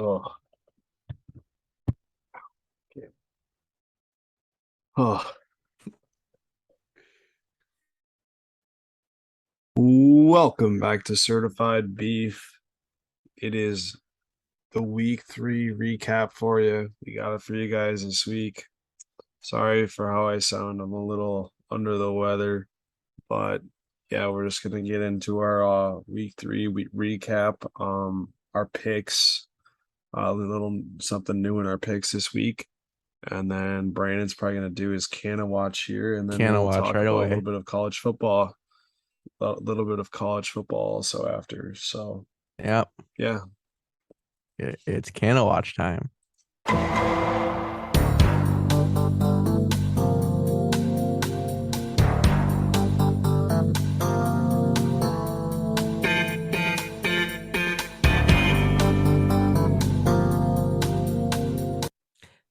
Oh, okay. Oh. Welcome back to Certified Beef. It is the week 3 recap for you. We got it for you guys this week. Sorry for how I sound. I'm a little under the weather, but yeah, we're just gonna get into our week 3 recap. Our picks, a little something new in our picks this week. And then Brandon's probably gonna do his Canna watch here, and then Canna we'll watch talk right about a little away. bit of college football. A little bit of college football also after. So Yep. yeah. It's Canna watch time.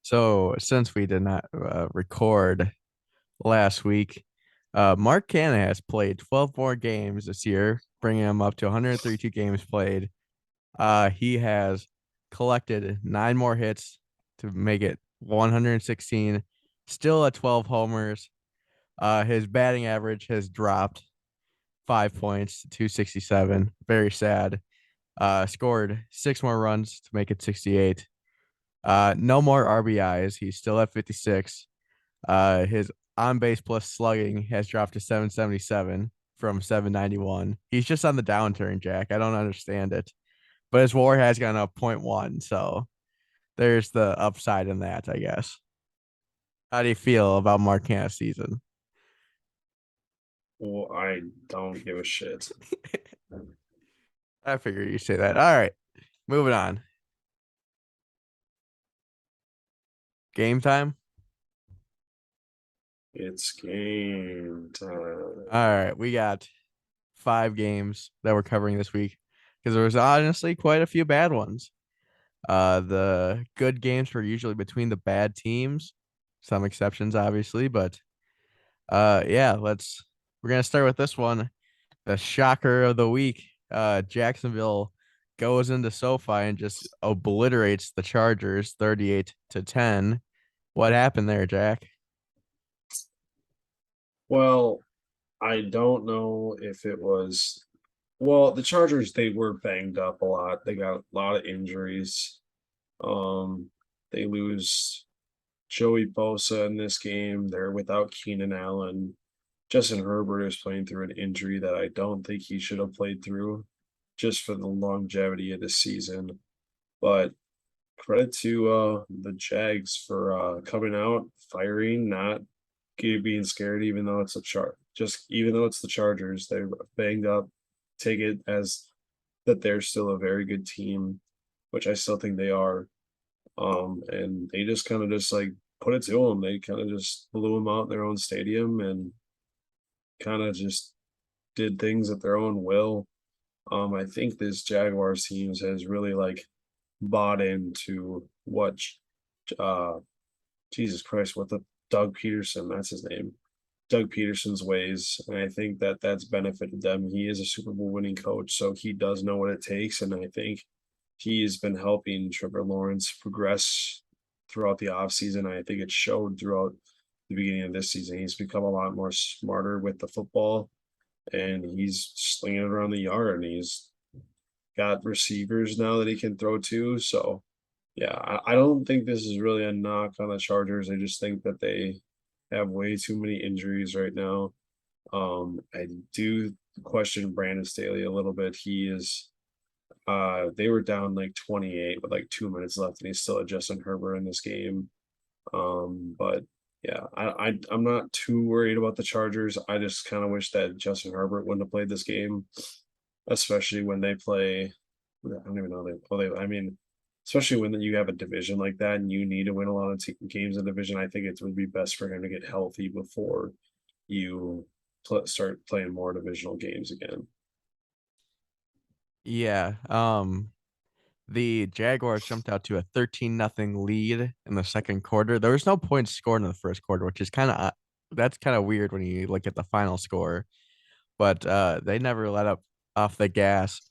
So since we did not record last week, Mark Canha has played 12 more games this year, bringing him up to 132 games played. He has collected 9 more hits to make it 116, still at 12 homers. His batting average has dropped 5 points to 267. Very sad. Scored 6 more runs to make it 68. No more RBIs. He's still at 56. His on base plus slugging has dropped to 777 from 791. He's just on the downturn, Jack. I don't understand it. But his WAR has gone up point 0.1, so there's the upside in that, I guess. How do you feel about Mark Canha's season? Well, I don't give a shit. I figured you'd say that. All right, moving on. Game time. It's game time. All right, we got 5 games that we're covering this week because there was honestly quite a few bad ones. The good games were usually between the bad teams, some exceptions obviously, but yeah, we're gonna start with this one, the shocker of the week. Jacksonville goes into SoFi and just obliterates the Chargers 38-10. What happened there, Jack? Well, I don't know if it was well, the Chargers, they were banged up a lot. They got a lot of injuries. Um, they lose Joey Bosa in this game. They're without Keenan Allen. Justin Herbert is playing through an injury that I don't think he should have played through just for the longevity of the season. But credit to the Jags for coming out, firing, not being scared, even though it's a chart. Just even though it's the Chargers, they're banged up. Take it as that they're still a very good team, which I still think they are. And they just kind of just like put it to them. They kind of just blew them out in their own stadium and kind of just did things at their own will. I think this Jaguars teams has really like bought into what uh Jesus Christ, what the Doug Peterson, that's his name. Doug Peterson's ways, and I think that that's benefited them. He is a Super Bowl winning coach, so he does know what it takes, and I think he's been helping Trevor Lawrence progress throughout the offseason. I think it showed throughout the beginning of this season. He's become a lot more smarter with the football, and he's slinging it around the yard, and he's got receivers now that he can throw to. So, yeah, I don't think this is really a knock on the Chargers. I just think that they have way too many injuries right now. I do question Brandon Staley a little bit. He is they were down like 28 with like 2 minutes left, and he's still at Justin Herbert in this game. But yeah, I'm not too worried about the Chargers. I just kind of wish that Justin Herbert wouldn't have played this game, especially when they play. I don't even know they play. I mean, especially when you have a division like that and you need to win a lot of games in division. I think it would be best for him to get healthy before you start playing more divisional games again. Yeah. The Jaguars jumped out to a 13-0 lead in the second quarter. There was no points scored in the first quarter, which is kind of that's kind of weird when you look at the final score. But they never let up off the gas.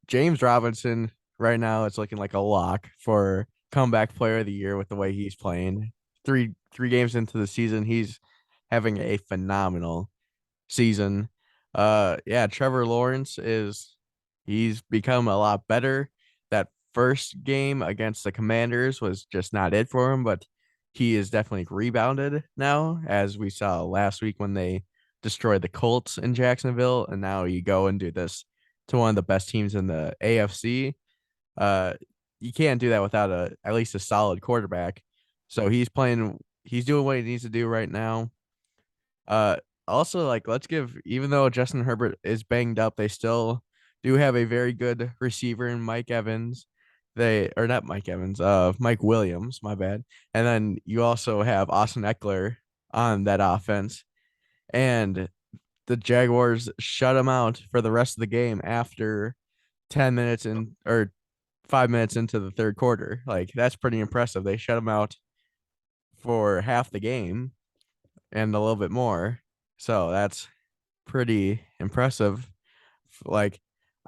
James Robinson right now it's looking like a lock for comeback player of the year with the way he's playing. Three games into the season, he's having a phenomenal season. Yeah, Trevor Lawrence is he's become a lot better. That first game against the Commanders was just not it for him, but he is definitely rebounded now, as we saw last week when they destroyed the Colts in Jacksonville, and now you go and do this to one of the best teams in the AFC. Uh, you can't do that without a at least a solid quarterback. So he's doing what he needs to do right now. Uh, Also, like, let's give, even though Justin Herbert is banged up, they still do have a very good receiver in Mike Evans. They or not Mike Evans, Mike Williams, my bad. And then you also have Austin Eckler on that offense. And the Jaguars shut him out for the rest of the game after 10 minutes in or 5 minutes into the third quarter. Like, that's pretty impressive. They shut him out for half the game and a little bit more. So that's pretty impressive. Like,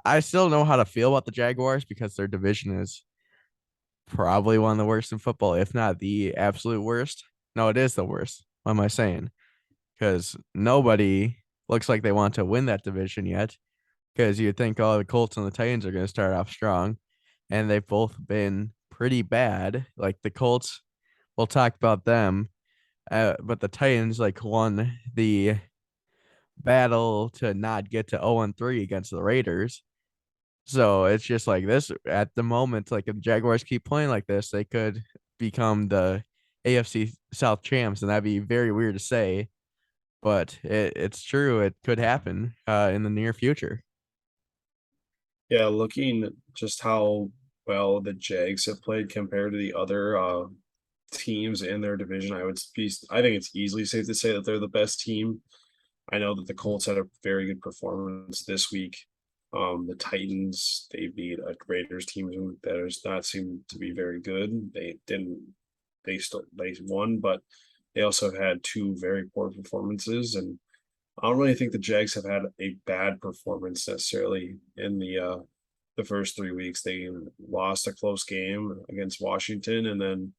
I still know how to feel about the Jaguars because their division is probably one of the worst in football, if not the absolute worst. No, it is the worst. What am I saying? Because nobody looks like they want to win that division yet. Because you'd think all the Colts and the Titans are going to start off strong, and they've both been pretty bad. Like the Colts, we'll talk about them, but the Titans like won the battle to not get to 0-3 against the Raiders. So it's just like this at the moment. Like if the Jaguars keep playing like this, they could become the AFC South champs, and that'd be very weird to say, but it's true. It could happen in the near future. Yeah, looking just how well the Jags have played compared to the other teams in their division, I think it's easily safe to say that they're the best team. I know that the Colts had a very good performance this week. The Titans, they beat a Raiders team that does not seem to be very good. They won, but they also had two very poor performances, and I don't really think the Jags have had a bad performance necessarily in the first 3 weeks. They lost a close game against Washington, and then,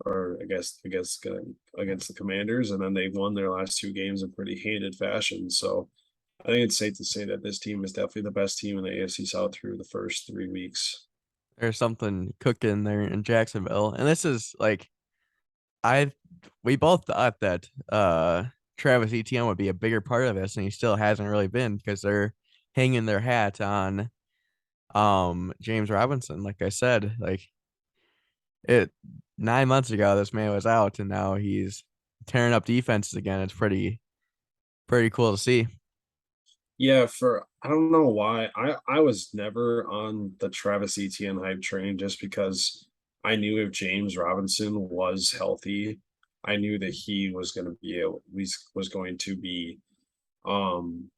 or against the Commanders, and then they won their last two games in pretty handed fashion. So I think it's safe to say that this team is definitely the best team in the AFC South through the first 3 weeks. There's something cooking there in Jacksonville, and this is like I we both thought that Travis Etienne would be a bigger part of this, and he still hasn't really been because they're hanging their hat on James Robinson. Like I said, like it 9 months ago this man was out and now he's tearing up defenses again. It's pretty cool to see. Yeah, for I don't know why. I was never on the Travis Etienne hype train just because I knew if James Robinson was healthy, I knew that he was going to be was going to be um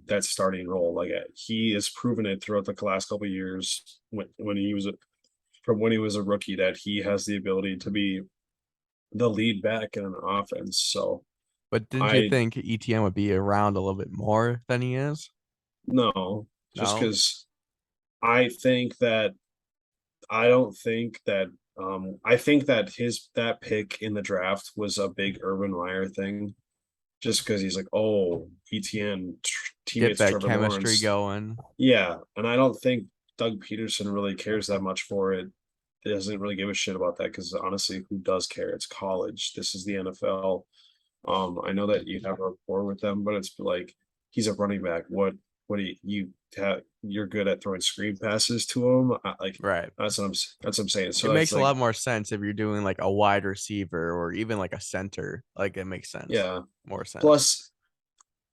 that starting role. Like he has proven it throughout the last couple of years when he was from when he was a rookie that he has the ability to be the lead back in an offense. So But didn't you I think ETN would be around a little bit more than he is? no, just No. because I think that I don't think that I think that that pick in the draft was a big Urban Meyer thing, just because he's like, oh, ETN Get teammates that Trevor chemistry Lawrence. going. Yeah, and I don't think Doug Peterson really cares that much for it. He doesn't really give a shit about that because honestly, who does care? It's college. This is the NFL. I know that you have a rapport with them, but it's like he's a running back. What do you're good at throwing screen passes to him? Like Right. that's what I'm saying. It So it's makes a like lot more sense if you're doing like a wide receiver or even like a center. Like it makes sense. yeah. More sense. Plus,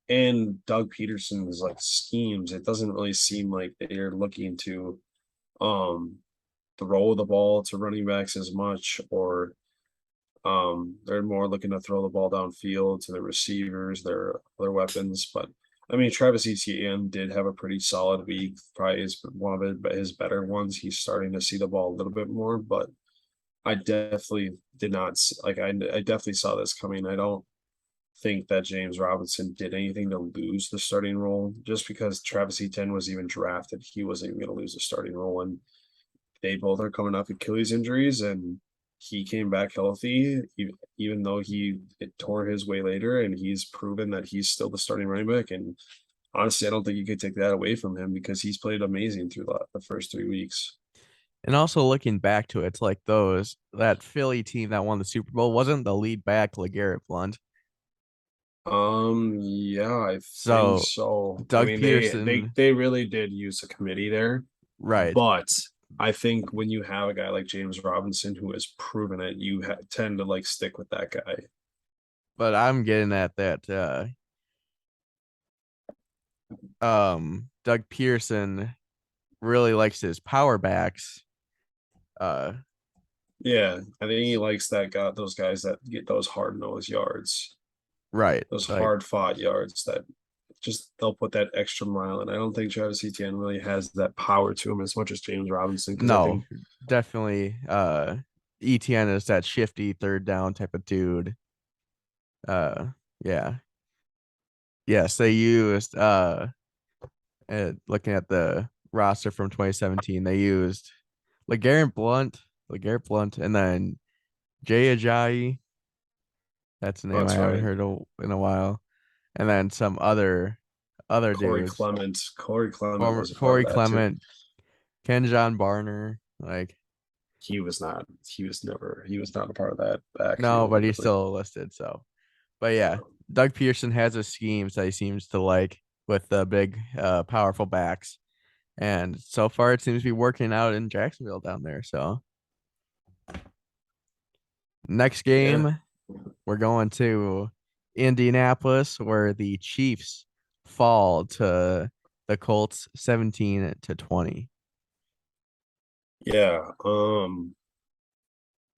and Doug Peterson's like schemes, it doesn't really seem like they're looking to um throw the ball to running backs as much, or they're more looking to throw the ball downfield to the receivers, their other weapons. But I mean, Travis Etienne did have a pretty solid week. Probably is one of his better ones. He's starting to see the ball a little bit more, but I definitely did not like. I definitely saw this coming. I don't think that James Robinson did anything to lose the starting role just because Travis Etienne was even drafted. He wasn't even going to lose the starting role, and they both are coming off Achilles injuries, and he came back healthy, even though he it tore his way later, and he's proven that he's still the starting running back. And honestly, I don't think you could take that away from him because he's played amazing through the first 3 weeks. And also looking back to it, it's like that Philly team that won the Super Bowl wasn't the lead back LeGarrette Blunt. Yeah, I think So so. I Doug mean, they Peterson, they really did use a committee there, right. but I think when you have a guy like James Robinson who has proven it, you tend to like stick with that guy. But I'm getting at that Doug Pearson really likes his power backs. Uh Yeah, I think he likes that guy, those guys that get those hard nosed yards, right. those Like hard fought yards that just they'll put that extra mile. And I don't think Travis Etienne really has that power to him as much as James Robinson because I no, think definitely ETN is that shifty third down type of dude. Yeah. Yes, they used looking at the roster from 2017, they used LeGarrette Blunt, LeGarrette Blunt, and then Jay Ajayi. That's a name I that's haven't right. heard in a while. And then some other dudes. Corey Clement Former was a part of Corey that too. Clement, Ken John Barner. Like, He was not. He was not a part of that no, backfield but he's really. still listed. So, but yeah, Doug Pearson has a schemes that he seems to like with the big, powerful backs. And so far, it seems to be working out in Jacksonville down there. So, next Yeah, game, we're going to Indianapolis, where the Chiefs fall to the Colts 17-20. yeah.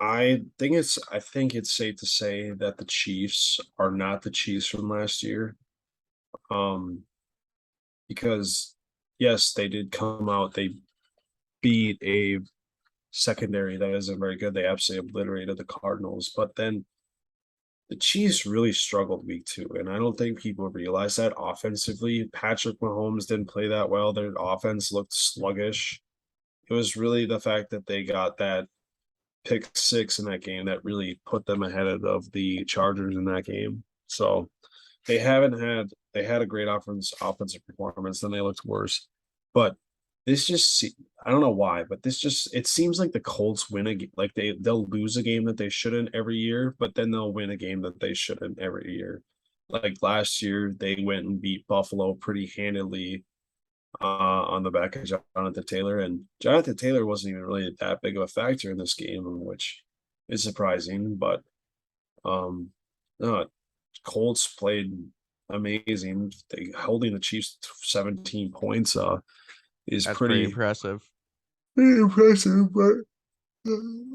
I think it's safe to say that the Chiefs are not the Chiefs from last year. Um, because yes, they did come out, they beat a secondary that isn't very good. They absolutely obliterated the Cardinals, but then the Chiefs really struggled week 2, and I don't think people realize that offensively. Patrick Mahomes didn't play that well. Their offense looked sluggish. It was really the fact that they got that pick six in that game that really put them ahead of the Chargers in that game. So they had a great offensive performance, then they looked worse. But this just I don't know why, but this just it seems like the Colts win a like they'll lose a game that they shouldn't every year, but then they'll win a game that they shouldn't every year. Like last year, they went and beat Buffalo pretty handily on the back of Jonathan Taylor, and Jonathan Taylor wasn't even really that big of a factor in this game, which is surprising. But um, no, Colts played amazing. They holding the Chiefs to 17 points is That's pretty pretty impressive. pretty impressive. But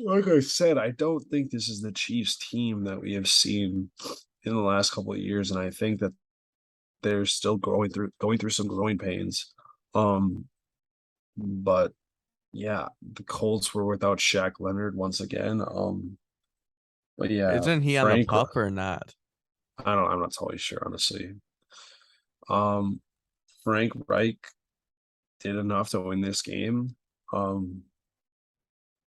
like I said, I don't think this is the Chiefs team that we have seen in the last couple of years, and I think that they're still going through some growing pains. Um, but yeah, the Colts were without Shaq Leonard once again. But yeah, Isn't he on the Frank, pup or not? I'm not totally sure, honestly. Um, Frank Reich did enough to win this game. Um,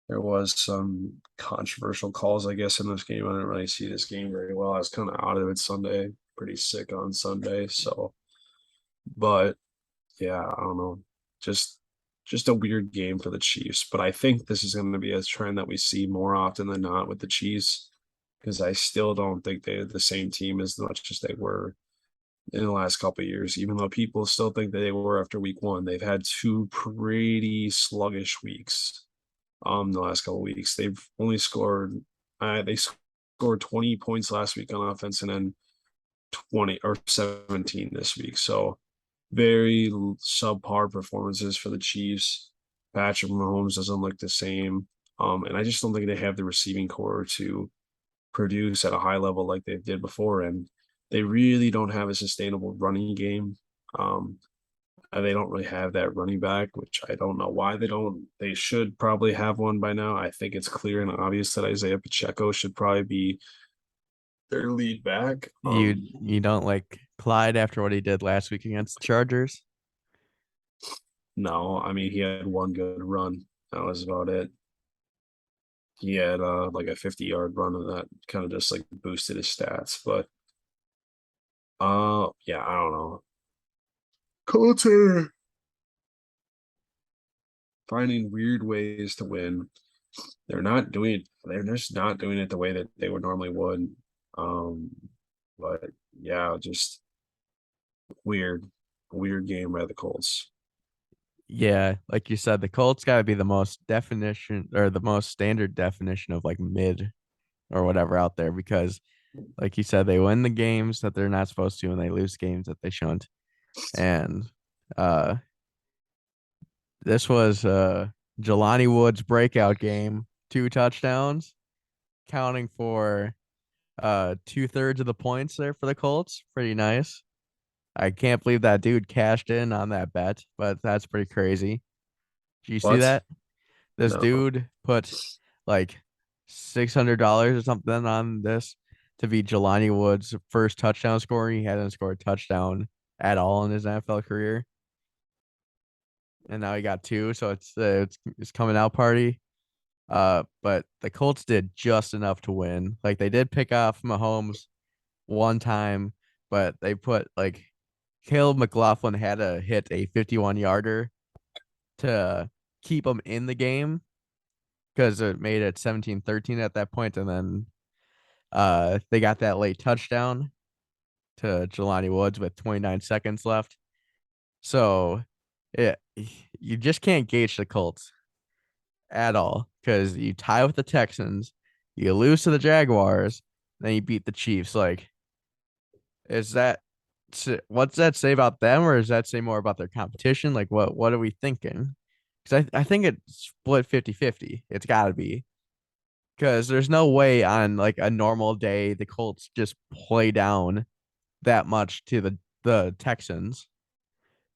there was some controversial calls, I guess, in this game. I didn't really see this game very well. I was kind of out of it Sunday, pretty sick on Sunday. So, but yeah, I don't know. Just just a weird game for the Chiefs. But I think this is going to be a trend that we see more often than not with the Chiefs because I still don't think they're the same team as much as they were in the last couple of years. Even though people still think that they were after week 1, they've had 2 pretty sluggish weeks. The last couple of weeks they've only they scored 20 points last week on offense and then 20 or 17 this week. So very subpar performances for the Chiefs. Patrick Mahomes doesn't look the same. And I just don't think they have the receiving core to produce at a high level like they did before. And they really don't have a sustainable running game. Um, they don't really have that running back, which I don't know why they don't. They should probably have one by now. I think it's clear and obvious that Isaiah Pacheco should probably be their lead back. You don't like Clyde after what he did last week against the Chargers? No, I mean he had one good run. That was about it. He had like a 50-yard run and that kind of just like boosted his stats. But yeah, I don't know. Colts are finding weird ways to win. They're just not doing it the way that they would normally would. Um, but yeah, just weird, weird game by the Colts. Yeah, like you said, the Colts got to be the most definition or the most standard definition of like mid or whatever out there because, like you said, they win the games that they're not supposed to and they lose games that they shouldn't. And uh, this was Jelani Woods' breakout game, 2 touchdowns, counting for 2/3 of the points there for the Colts. Pretty nice. I can't believe that dude cashed in on that bet, but that's pretty crazy. Do you see What? that? This No. dude put like $600 or something on this to be Jelani Woods' first touchdown score. He hadn't scored a touchdown at all in his NFL career, and now he got two. So it's coming out party. But the Colts did just enough to win. Like they did pick off Mahomes one time, but they put like Caleb McLaughlin had to hit a 51 yarder to keep him in the game because it made it 17-13 at that point, and then they got that late touchdown to Jelani Woods with 29 seconds left. So it you just can't gauge the Colts at all because you tie with the Texans, you lose to the Jaguars, then you beat the Chiefs. Like, is that what's that say about them, or does that say more about their competition? Like, what are we thinking? Because I think it's split 50-50. It's got to be because there's no way on like a normal day the Colts just play down that much to the Texans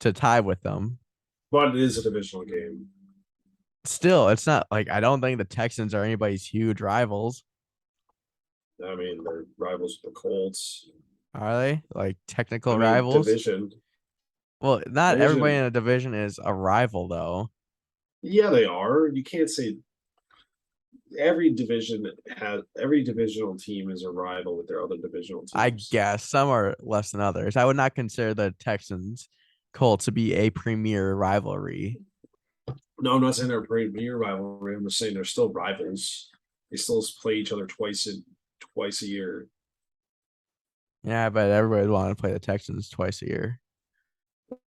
to tie with them. But it is a divisional game. Still, it's not like I don't think the Texans are anybody's huge rivals. I mean, they're rivals with the Colts. Are they? Like I technical mean, rivals? Well, not everybody in division. a division is a rival though. Yeah, they are. You can't say every divisional team is a rival with their other divisional I teams. guess some are less than others. I would not consider the Texans Colts to be a premier rivalry. No, I'm not saying they're a premier rivalry. I'm just saying they're still rivals. They still play each other twice a year. Yeah, but everybody would want to play the Texans twice a year.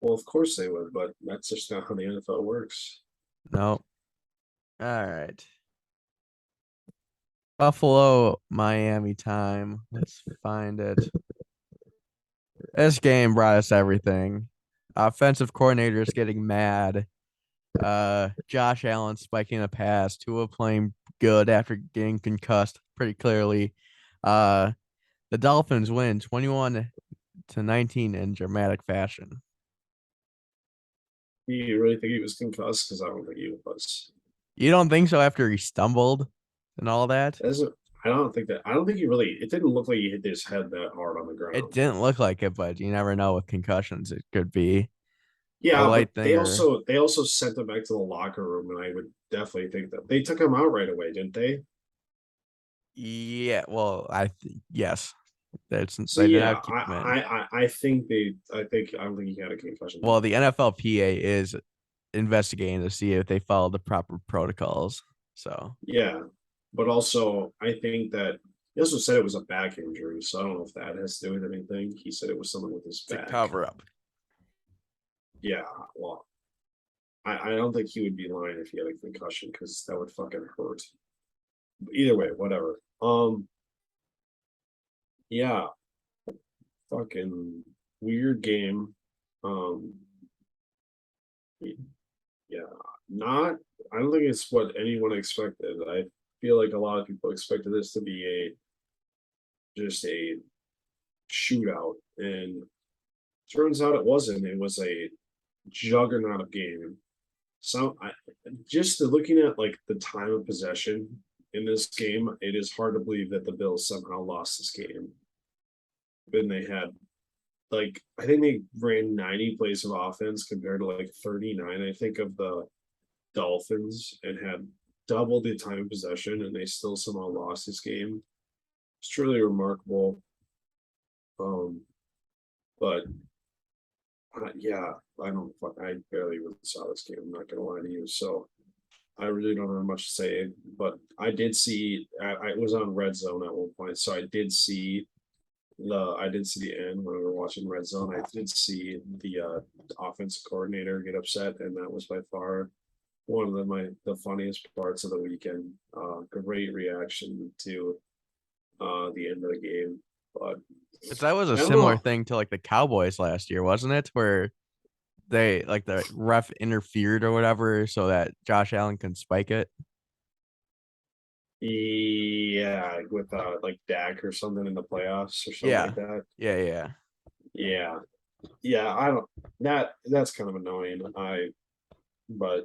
Well, of course they would, but that's just not how the NFL works. No. All right. Buffalo, Miami time. Let's find it. This game brought us everything. Offensive coordinators getting mad. Josh Allen spiking a pass. Tua playing good after getting concussed pretty clearly. Uh, the Dolphins win 21-19 in dramatic fashion. Do you really think he was concussed? Because I don't think he was. You don't think so after he stumbled and all that? As a, I don't think that. I don't think he really. It didn't look like he hit his head that hard on the It ground. didn't look like it, but you never know with concussions. It could be a Yeah, but light thing or they also sent him back to the locker room, and I would definitely think that they took him out right away, didn't they? yeah. Well, yes, So they did yeah, not keep him in. I don't think he had a concussion. Well, the NFLPA is investigating to see if they follow the proper protocols. So Yeah, but also I think that he also said it was a back injury, so I don't know if that has to do with anything. He said it was something with his to back. cover up. Yeah, well, I don't think he would be lying if he had a concussion because that would fucking hurt. Either way, whatever. Yeah, fucking weird game. Um, yeah, not. I don't think it's what anyone expected. I feel like a lot of people expected this to be just a shootout, and turns out it wasn't. It was a juggernaut of game. So I just looking at like the time of possession in this game, it is hard to believe that the Bills somehow lost this game. Then they had like I think they ran 90 plays of offense compared to like 39, I think, of the Dolphins and had double the time of possession, and they still somehow lost this game. It's truly remarkable. But yeah, I barely even saw this game. I'm not gonna lie to you. So I really don't have much to say. But I did see. I was on Red Zone at one point, so I did see the end when we were watching Red Zone. I did see the offensive coordinator get upset, and that was by far one of the funniest parts of the weekend. Great reaction to the end of the game. But 'Cause that was a I don't similar know. thing to like the Cowboys last year, wasn't it? Where they like the ref interfered or whatever so that Josh Allen can spike it. Yeah, with like Dak or something in the playoffs or something Yeah. like that. Yeah. Yeah. Yeah, I don't that's kind of annoying. But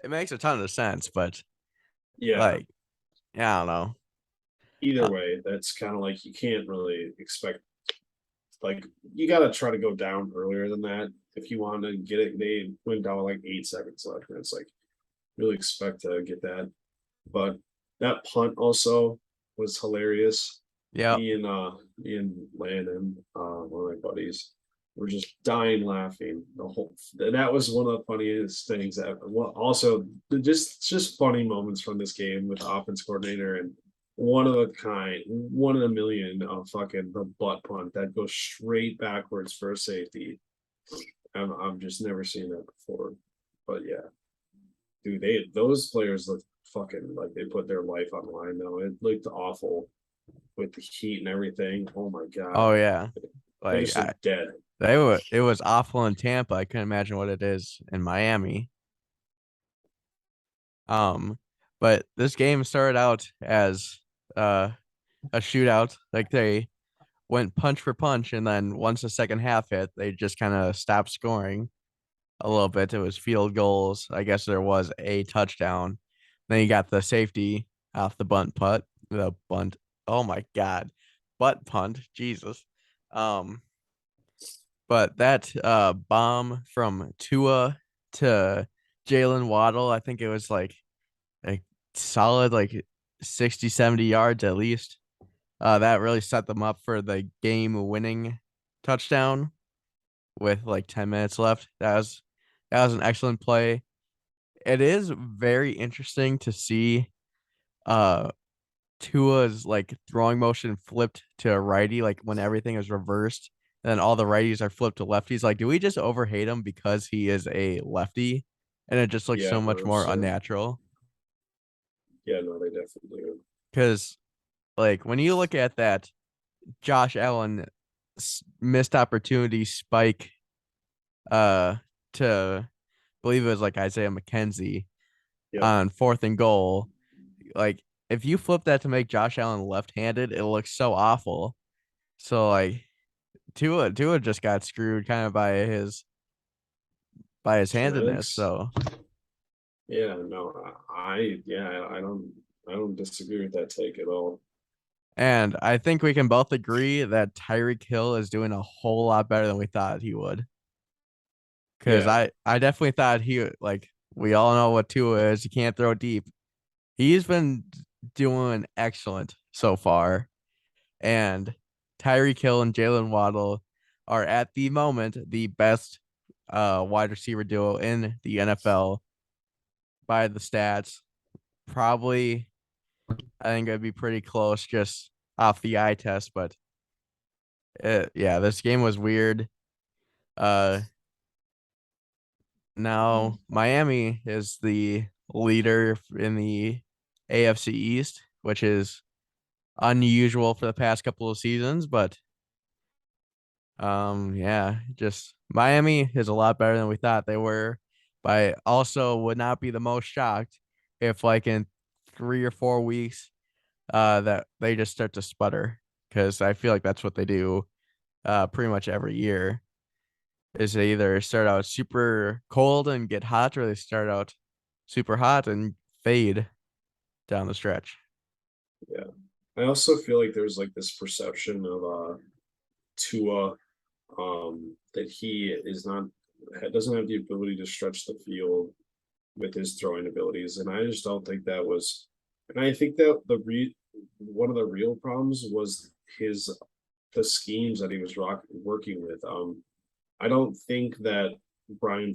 It makes a ton of sense, but yeah, like, yeah, I don't know. either Uh, way, that's kind of like you can't really expect like you got to try to go down earlier than that if you want to get it. They went down with like 8 seconds left, and it's like really expect to get that. But that punt also was hilarious. yeah. Me and Landon, one of my buddies, were just dying laughing the whole. That was one of the funniest things ever. Well, also just funny moments from this game with the offense coordinator and one of a kind, one in a million of fucking the butt punt that goes straight backwards for a safety. I'm just never seen that before. But yeah, dude, those players look fucking like they put their life on the line though. It looked awful with the heat and everything. Oh my god, Oh yeah. they Like just look dead. it was awful in Tampa. I couldn't imagine what it is in Miami. Um, but this game started out as uh a shootout. Like they went punch for punch, and then once the second half hit, they just kind of stopped scoring a little bit. It was field goals. I guess there was a touchdown. Then you got the safety off the bunt punt. The bunt. Oh my God. Butt punt. Jesus. Um, but that bomb from Tua to Jalen Waddle, I think it was like a solid like 60, 70 yards at least. That really set them up for the game winning touchdown with like 10 minutes left. That was an excellent play. It is very interesting to see uh Tua's like throwing motion flipped to a righty, like when everything is reversed, and then all the righties are flipped to lefties. Like, do we just overhate him because he is a lefty? And it just looks Yeah, so much more 100%. unnatural. Yeah, no, they definitely do. Because like when you look at that Josh Allen missed opportunity spike uh to believe it was like Isaiah McKenzie Yep, on fourth and goal. Like if you flip that to make Josh Allen left-handed, it looks so awful. So like Tua just got screwed kind of by his handedness. genetics. So Yeah, no, yeah, I don't disagree with that take at all. and I think we can both agree that Tyreek Hill is doing a whole lot better than we thought he would. Because Yeah, I definitely thought like we all know what Tua is. He can't throw deep. He's been doing excellent so far. And Tyreek Hill and Jalen Waddle are at the moment the best wide receiver duo in the NFL by the stats. Probably, I think it'd be pretty close just off the eye test, but yeah, this game was weird. Uh, Now Miami is the leader in the AFC East, which is unusual for the past couple of seasons, but yeah, just Miami is a lot better than we thought they were. But I also would not be the most shocked if like in 3 or 4 weeks that they just start to sputter because I feel like that's what they do pretty much every year is they either start out super cold and get hot or they start out super hot and fade down the stretch. yeah. I also feel like there's like this perception of Tua that he is not doesn't have the ability to stretch the field with his throwing abilities, and I just don't think that was. And I think that one of the real problems was his the schemes that he was working with. I don't think that Brian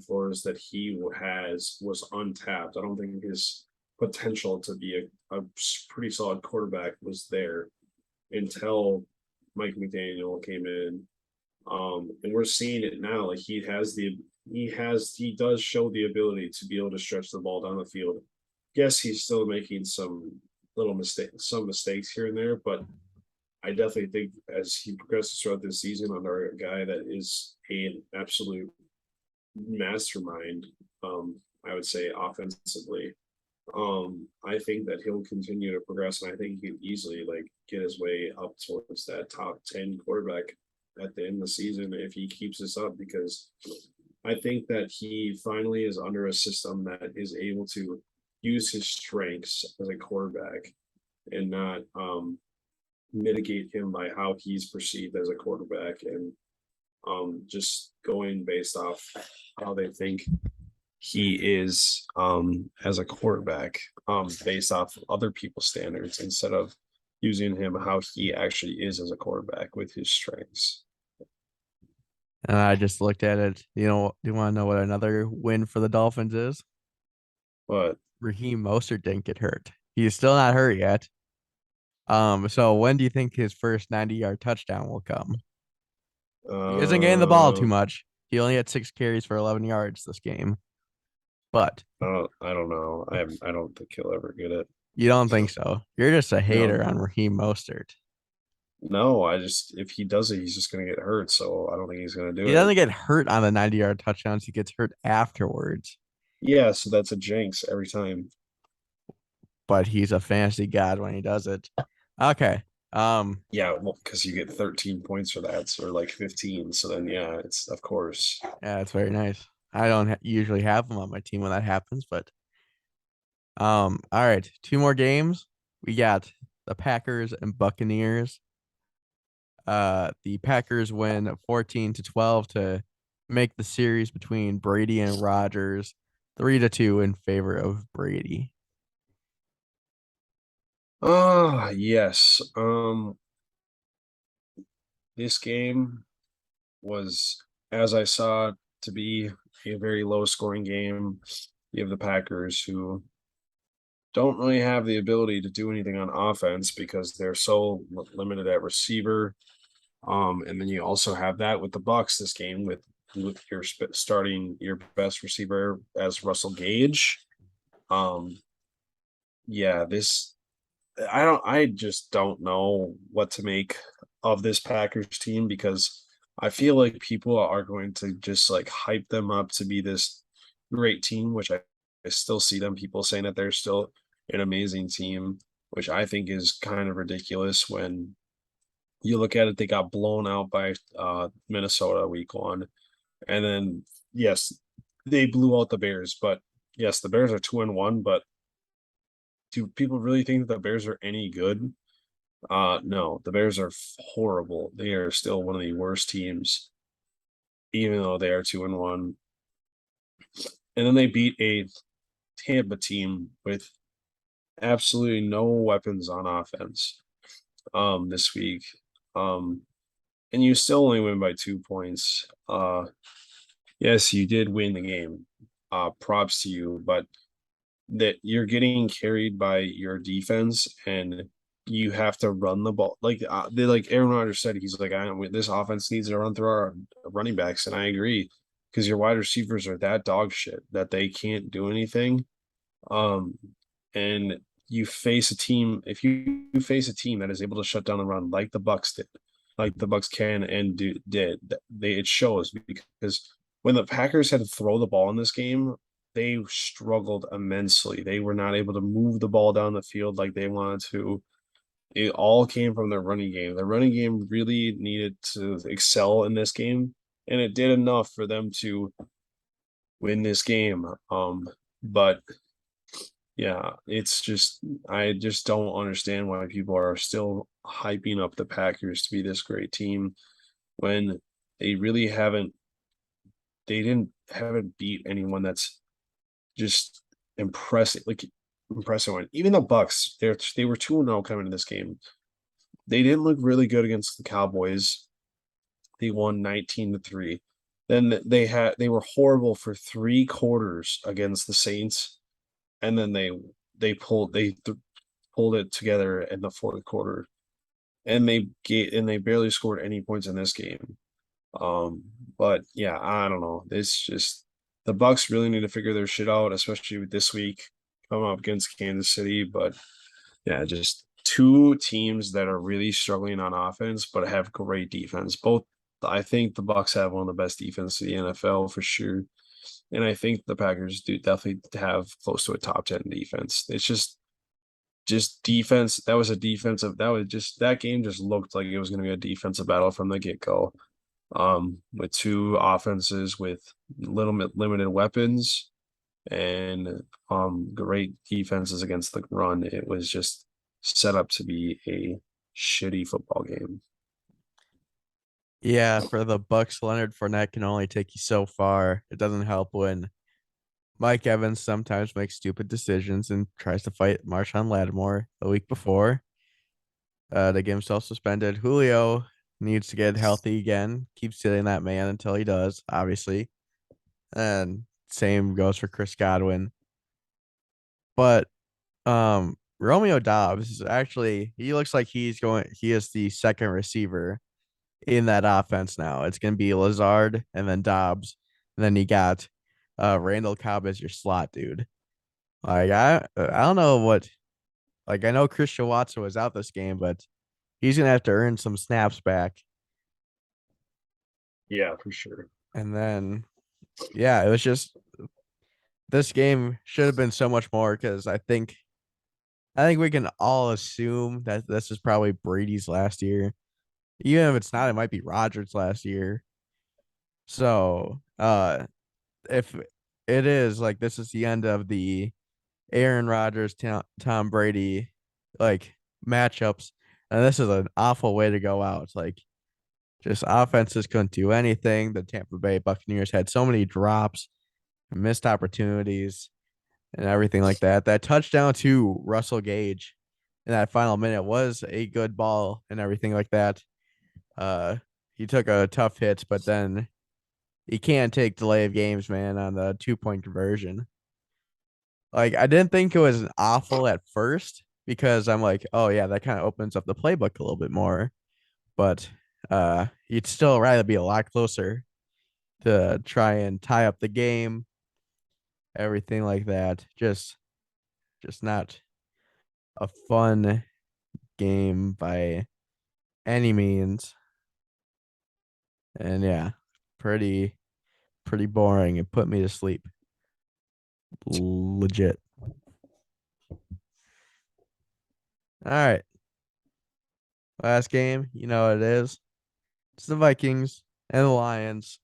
Flores that he has was untapped. I don't think his potential to be a pretty solid quarterback was there until Mike McDaniel came in. And we're seeing it now. Like he does show the ability to be able to stretch the ball down the field. Yes, he's still making some mistakes here and there, but I definitely think as he progresses throughout this season under a guy that is an absolute mastermind, I would say offensively. I think that he'll continue to progress, and I think he can easily like get his way up towards that top 10 quarterback at the end of the season if he keeps this up, because I think that he finally is under a system that is able to use his strengths as a quarterback and not mitigate him by how he's perceived as a quarterback, and just going based off how they think he is as a quarterback, based off other people's standards instead of using him how he actually is as a quarterback with his strengths. And I just looked at it. Do you want to know what another win for the Dolphins is? But Raheem Mostert didn't get hurt. He's still not hurt yet. So when do you think his first 90-yard touchdown will come? He isn't getting the ball too much. He only had 6 carries for 11 yards this game. But I don't know. I don't think he'll ever get it. you don't think so? You're just a hater No, on Raheem Mostert. no. I just if he does it, he's just gonna get hurt. So I don't think he's gonna do He it. doesn't get hurt on the 90-yard touchdowns. He gets hurt afterwards. Yeah, so that's a jinx every time. But he's a fantasy god when he does it. Okay. Yeah, well, because you get 13 points for that, so or like 15. So then, yeah, it's of course. Yeah, it's very nice. I don't usually have him on my team when that happens, but all right, 2 more games. We got the Packers and Buccaneers. The Packers win 14-12 to make the series between Brady and Rodgers 3-2 in favor of Brady. Ah, yes. This game was, as I saw, to be a very low scoring game. You have the Packers who don't really have the ability to do anything on offense because they're so limited at receiver. And then you also have that with the Bucks this game with your starting your best receiver as Russell Gage. Um, yeah, this I just don't know what to make of this Packers team because I feel like people are going to just like hype them up to be this great team, which I still see them people saying that they're still an amazing team, which I think is kind of ridiculous when you look at it. They got blown out by Minnesota week 1. And then yes, they blew out the Bears, but yes, the Bears are 2-1, but do people really think that the Bears are any good? No, the Bears are horrible. They are still one of the worst teams, even though they are 2-1. And then they beat a Tampa team with absolutely no weapons on offense this week. And you still only win by 2 points. Yes, you did win the game. Props to you, but that you're getting carried by your defense and you have to run the ball. Like Aaron Rodgers said, he's like, this offense needs to run through our running backs, and I agree because your wide receivers are that dog shit that they can't do anything. And you face a team if you face a team that is able to shut down the run like the Bucks did, like the Bucks can and did, it shows because when the Packers had to throw the ball in this game, they struggled immensely. They were not able to move the ball down the field like they wanted to. It all came from their running game. The running game really needed to excel in this game, and it did enough for them to win this game. But yeah, it's just I just don't understand why people are still hyping up the Packers to be this great team when they really haven't. They didn't haven't beat anyone that's just impressive, like impressive one. Even the Bucks, they were 2-0 coming to this game. They didn't look really good against the Cowboys. They won 19-3. Then they were horrible for 3 quarters against the Saints, and then pulled it together in the fourth quarter, and they barely scored any points in this game. But yeah, I don't know. It's just the Bucks really need to figure their shit out, especially with this week coming up against Kansas City. But yeah, just two teams that are really struggling on offense, but have great defense. Both, I think the Bucks have one of the best defense in the NFL for sure, and I think the Packers do definitely have close to a top 10 defense. It's just defense. That was a defensive. That game just looked like it was going to be a defensive battle from the get go. With two offenses with little bit limited weapons and great defenses against the run. It was just set up to be a shitty football game. Yeah, for the Bucks, Leonard Fournette can only take you so far. It doesn't help when Mike Evans sometimes makes stupid decisions and tries to fight Marshawn Lattimore the week before. To get himself suspended. Julio needs to get healthy again. Keep sitting that man until he does, obviously. And same goes for Chris Godwin. But Romeo Dobbs is actually he looks like he is the second receiver in that offense now. It's gonna be Lazard and then Dobbs. And then you got Randall Cobb as your slot dude. Like I don't know what like I know Christian Watson was out this game, but he's gonna have to earn some snaps back. Yeah, for sure. And then yeah, it was just this game should have been so much more because I think we can all assume that this is probably Brady's last year. Even if it's not, it might be Rodgers' last year. So if it is like this is the end of the Aaron Rodgers, Tom Brady like matchups, and this is an awful way to go out. Like just offenses couldn't do anything. The Tampa Bay Buccaneers had so many drops, missed opportunities, and everything like that. That touchdown to Russell Gage in that final minute was a good ball and everything like that. Uh, he took a tough hit, but then he can't take delay of games, man, on the 2 point conversion. Like I didn't think it was awful at first because I'm like, oh yeah, that kind of opens up the playbook a little bit more. But you'd still rather be a lot closer to try and tie up the game, everything like that. Just not a fun game by any means. And yeah, pretty pretty boring. It put me to sleep. Legit. All right. Last game, you know what it is. It's the Vikings and the Lions.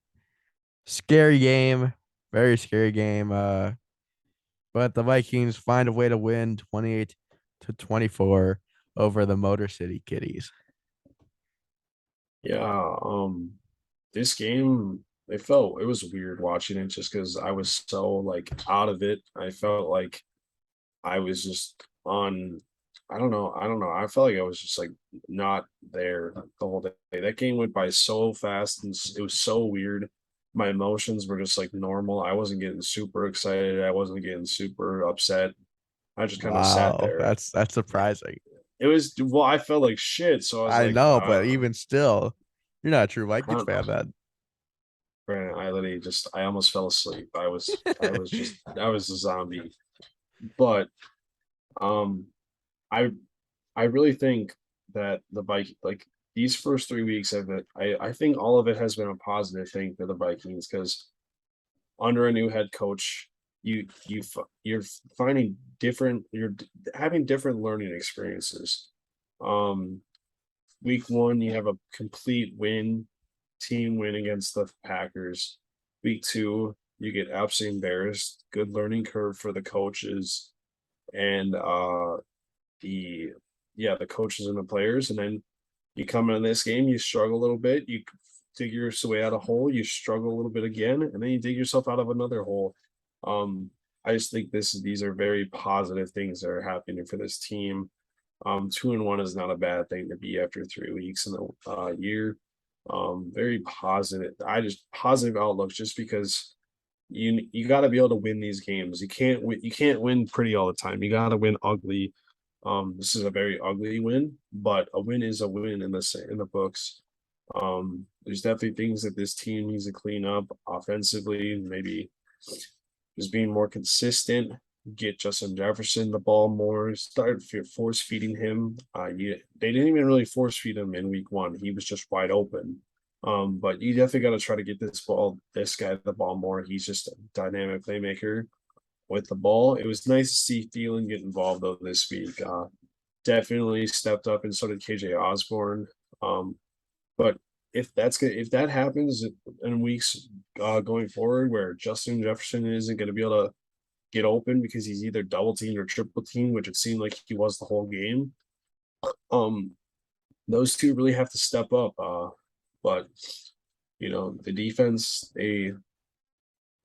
Scary game. Very scary game. But the Vikings find a way to win 28-24 over the Motor City Kitties. Yeah, this game it was weird watching it just because I was so like out of it. I felt like I was just on I don't know. I felt like I was just like not there the whole day. That game went by so fast and it was so weird. My emotions were just like normal. I wasn't getting super excited. I wasn't getting super upset. I just kind of sat Wow, there. that's surprising. It was well, I felt like shit. So I was I like, know, but even still, you're not a true I Vikings don't fan then. Brandon, I literally just I almost fell asleep. I was a zombie. But um I I really think that the bike like these first 3 weeks of it, I think all of it has been a positive thing for the Vikings because under a new head coach, you're finding having different learning experiences. Um, week one, you have a complete team win against the Packers. Week two, you get absolutely embarrassed. Good learning curve for the coaches and the the coaches and the players. And then you come in this game, you struggle a little bit, you dig your way out of a hole, you struggle a little bit again, and then you dig yourself out of another hole. Um, I just think these are very positive things that are happening for this team. 2-1 is not a bad thing to be after 3 weeks in the year. Very positive. I just positive outlooks just because you got to be able to win these games. You can't win pretty all the time. You got to win ugly. This is a very ugly win, but a win is a win in the books. There's definitely things that this team needs to clean up offensively, maybe just being more consistent, get Justin Jefferson the ball more, start force feeding him. They didn't even really force feed him in week one. He was just wide open. But you definitely got to try to get this guy the ball more. He's just a dynamic playmaker with the ball. It was nice to see Thielen get involved though this week. Definitely stepped up, and so did KJ Osborne. But if that happens in weeks going forward, where Justin Jefferson isn't going to be able to get open because he's either double teamed or triple teamed, which it seemed like he was the whole game. Um, those two really have to step up. But the defense, they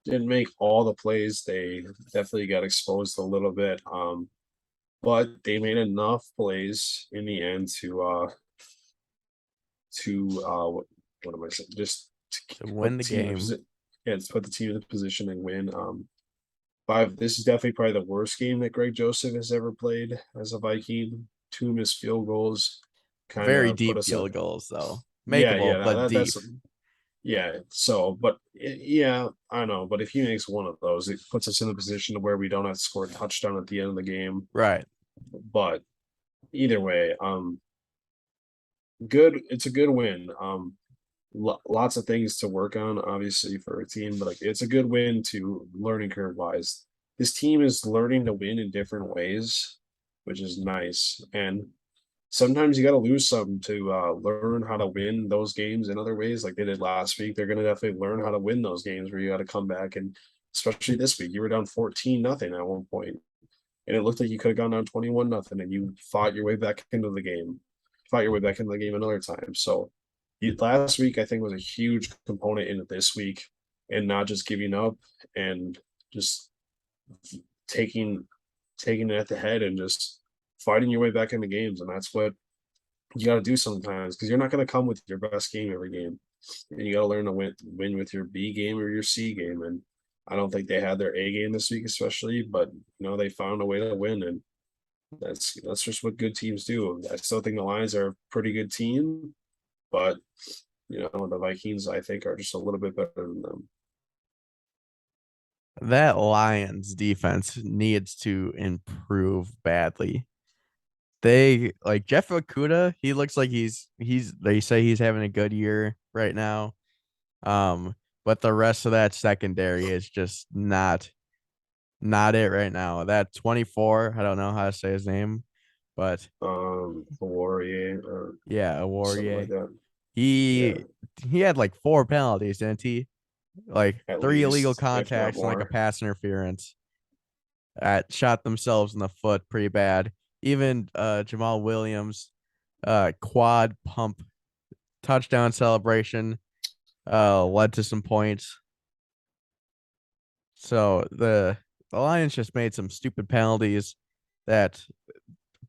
didn't make all the plays. They definitely got exposed a little bit. But they made enough plays in the end to what am I saying? Just To to win put the the team in a game. position. Yeah, to put the team in a position and win. Five. This is definitely probably the worst game that Greg Joseph has ever played as a Viking. Two missed field goals, kind Very of put deep us in. field goals, though. Yeah, Makeable, yeah, but deep. that's yeah. So, but yeah, I know. But if he makes one of those, it puts us in a position to where we don't have to score a touchdown at the end of the game. Right. But either way, good. It's a good win. Lots of things to work on, obviously, for a team, but like it's a good win to learning curve wise. This team is learning to win in different ways, which is nice. And sometimes you got to lose some to learn how to win those games in other ways, like they did last week. They're going to definitely learn how to win those games where you got to come back. And especially this week, you were down 14-0 at one point, and it looked like you could have gone down 21-0, and you fought your way back into the game, fought your way back into the game another time. So last week, I think, was a huge component in this week, and not just giving up and just taking taking it at the head and just fighting your way back into games. And that's what you got to do sometimes, because you're not going to come with your best game every game, and you got to learn to win with your B game or your C game. And I don't think they had their A game this week, especially, but they found a way to win, and that's just what good teams do. I still think the Lions are a pretty good team, but the Vikings, I think, are just a little bit better than them. That Lions defense needs to improve badly. They like Jeff Okuda, he looks like they say he's having a good year right now. But the rest of that secondary is just not it right now. That 24, I don't know how to say his name, but Warrior or yeah, a something like Warrior. that. Yeah, He he had like 4 penalties, didn't he? Like at 3 illegal least, if not contacts and like a more. pass interference that shot themselves in the foot pretty bad. Even Jamal Williams quad pump touchdown celebration led to some points. So the Lions just made some stupid penalties that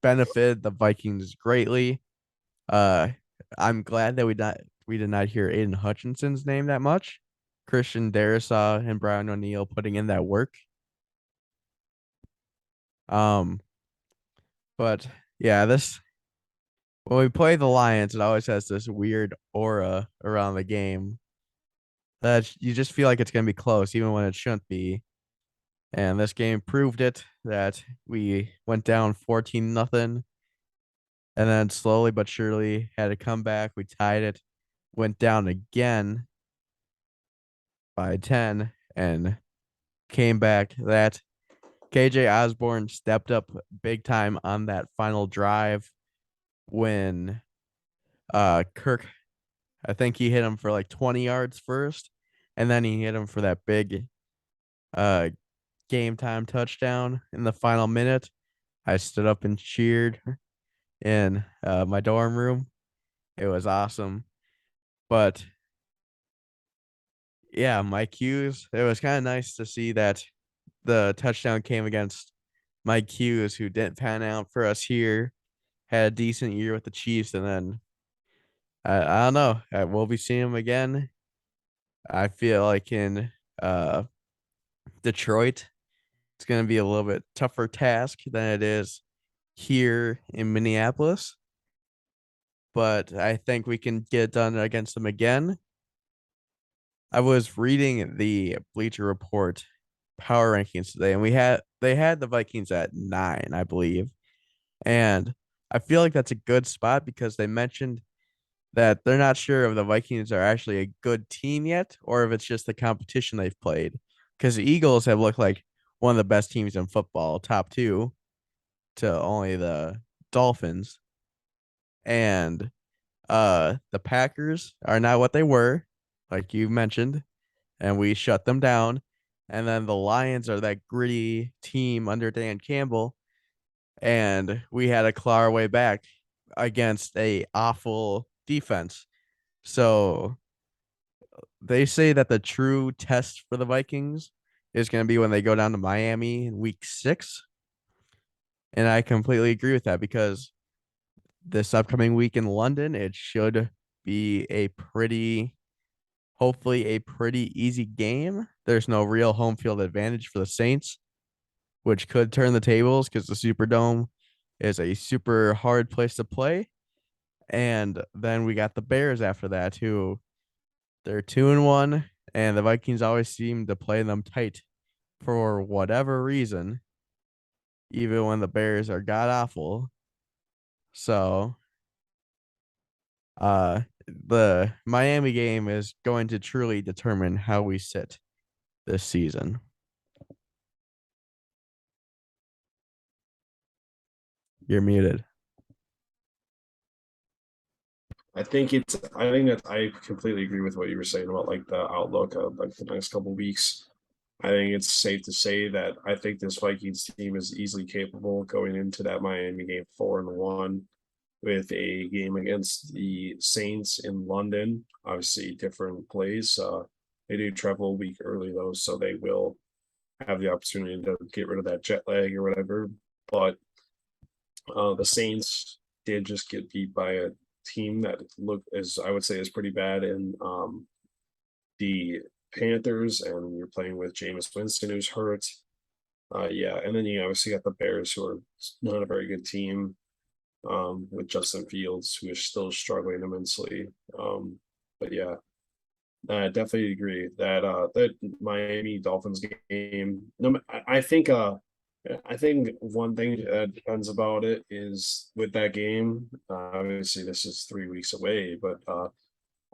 benefited the Vikings greatly. Uh, I'm glad that we did not hear Aiden Hutchinson's name that much. Christian Darrisaw and Brian O'Neill putting in that work. Um, but yeah, this when we play the Lions, it always has this weird aura around the game that you just feel like it's gonna be close, even when it shouldn't be. And this game proved it that we went down 14-0, and then slowly but surely had a comeback. We tied it, went down again by 10, and came back. That KJ Osborne stepped up big time on that final drive when Kirk, I think he hit him for like 20 yards first, and then he hit him for that big uh game time touchdown in the final minute. I stood up and cheered in my dorm room. It was awesome. But yeah, Mike Hughes, it was kind of nice to see that the touchdown came against Mike Hughes, who didn't pan out for us here. Had a decent year with the Chiefs, and then I don't know. We'll be seeing him again. I feel like in uh Detroit, it's going to be a little bit tougher task than it is here in Minneapolis, but I think we can get it done against them again. I was reading the Bleacher Report power rankings today, and they had the Vikings at 9, I believe. And I feel like that's a good spot because they mentioned that they're not sure if the Vikings are actually a good team yet or if it's just the competition they've played. Because the Eagles have looked like one of the best teams in football, top two to only the Dolphins. And the Packers are not what they were, like you mentioned, and we shut them down. And then the Lions are that gritty team under Dan Campbell, and we had to claw our way back against a awful defense. So they say that the true test for the Vikings is going to be when they go down to Miami in week 6. And I completely agree with that because this upcoming week in London, it should be hopefully a pretty easy game. There's no real home field advantage for the Saints, which could turn the tables because the Superdome is a super hard place to play. And then we got the Bears after that, who they're 2-1, and the Vikings always seem to play them tight for whatever reason, even when the Bears are god awful. So the Miami game is going to truly determine how we sit this season. You're muted. I completely agree with what you were saying about like the outlook of like the next couple of weeks. I think it's safe to say that I think this Vikings team is easily capable going into that Miami game 4-1 with a game against the Saints in London. Obviously, different plays. They do travel a week early though, so they will have the opportunity to get rid of that jet lag or whatever. But the Saints did just get beat by a team that looked as I would say is pretty bad in the Panthers, and you're playing with Jameis Winston who's hurt. Yeah, and then you obviously got the Bears who are not a very good team with Justin Fields who is still struggling immensely. But yeah, I definitely agree that that Miami Dolphins game. No, I think one thing that depends about it is with that game. Obviously, this is 3 weeks away, but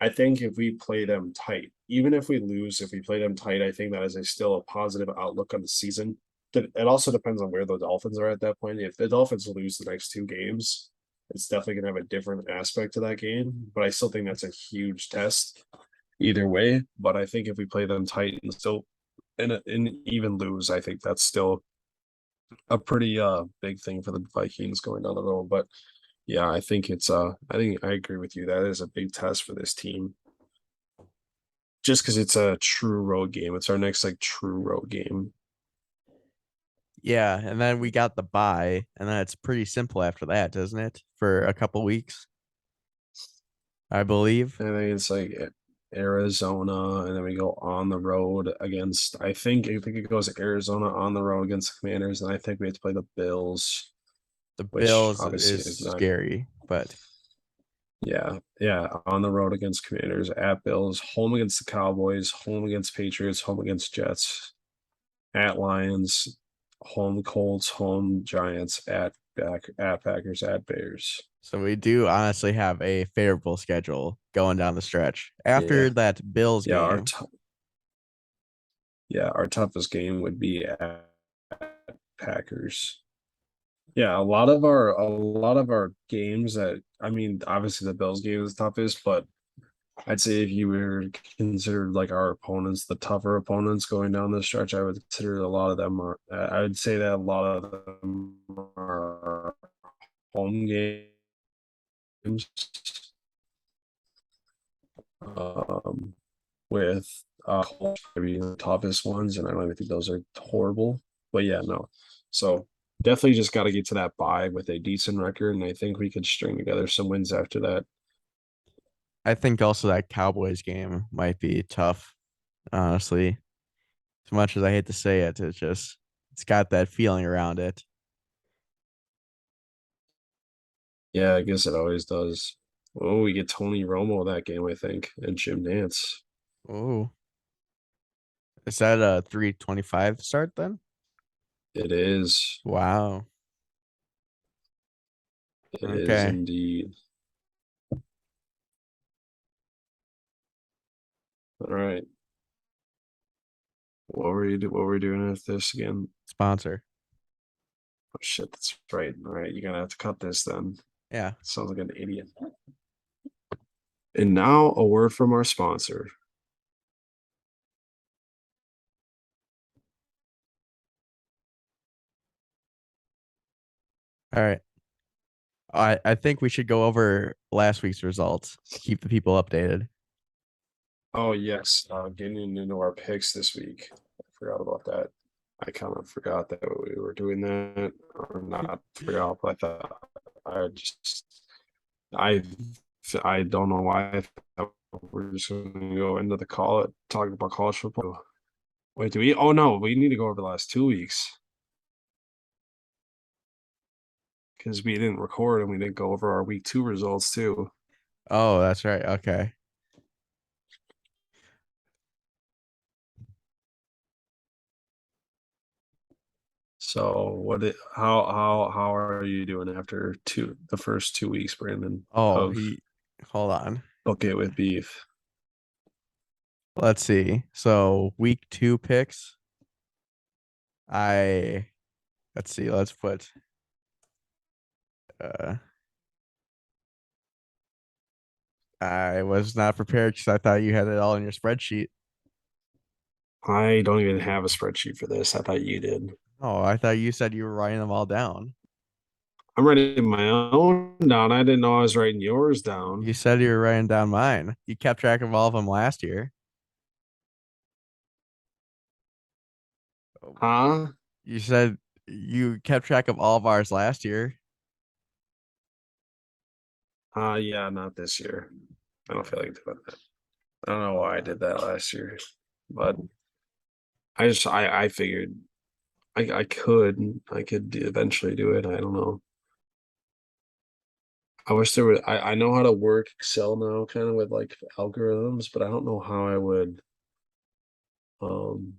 I think if we play them tight, even if we lose, if we play them tight, I think that is still a positive outlook on the season. It also depends on where the Dolphins are at that point. If the Dolphins lose the next 2 games, it's definitely going to have a different aspect to that game. But I still think that's a huge test either way. But I think if we play them tight and still and even lose, I think that's still a pretty big thing for the Vikings going down the road. But yeah, I think I agree with you. That is a big test for this team. Just because it's a true road game. It's our next like true road game. Yeah, and then we got the bye, and then it's pretty simple after that, doesn't it? For a couple weeks, I believe. I think it's like Arizona, and then we go on the road against I think it goes Arizona on the road against the Commanders, and I think we have to play the Bills, The which Bills obviously is is not. scary, but Yeah, on the road against Commanders, at Bills, home against the Cowboys, home against Patriots, home against Jets, at Lions, home Colts, home Giants, at Packers, at Bears. so we do honestly have a favorable schedule going down the stretch. Yeah, After that Bills yeah, game, our toughest game would be at Packers. Yeah, a lot of our games that I mean, obviously the Bills game is the toughest, but I'd say if you were considered like our opponents, the tougher opponents going down the stretch, I would consider a lot of them are. I would say that a lot of them are home games. Um, with Colts maybe the toughest ones, and I don't even think those are horrible. But yeah, no. So definitely just got to get to that bye with a decent record, and I think we could string together some wins after that. I think also that Cowboys game might be tough, honestly. As much as I hate to say it, it's got that feeling around it. Yeah, I guess it always does. Oh, we get Tony Romo that game, I think, and Jim Nance. Oh, is that a 3:25 start then? It is. Wow. It is Okay. indeed. All right. What were we doing with this again? Sponsor. Oh shit, that's right. All right, you're gonna have to cut this then. Yeah. Sounds like an idiot. And now a word from our sponsor. All right. I think we should go over last week's results to keep the people updated. Oh yes, getting into our picks this week. I forgot about that. I kind of forgot that we were doing that, or not forgot, but I thought I just I I don't know why I thought we're just gonna go into the call it talk about college football. Wait, do we? Oh no, we need to go over the last 2 weeks because we didn't record and we didn't go over our week 2 results too. Oh, that's right. Okay. So how are you doing after the first 2 weeks, Brandon, Oh, of he hold on. Book It with Beef? Let's see. So week 2 picks. I let's see. Let's put uh I was not prepared because I thought you had it all in your spreadsheet. I don't even have a spreadsheet for this. I thought you did. Oh, I thought you said you were writing them all down. I'm writing my own down. I didn't know I was writing yours You down. said you were writing down mine. You kept track of all of them last year. Oh, Huh? you said you kept track of all of ours last year. Yeah, not this year. I don't feel like doing that. I don't know why I did that last year, but I figured I could eventually do it. I don't know. I wish there were I know how to work Excel now, kind of with like algorithms, but I don't know how I would um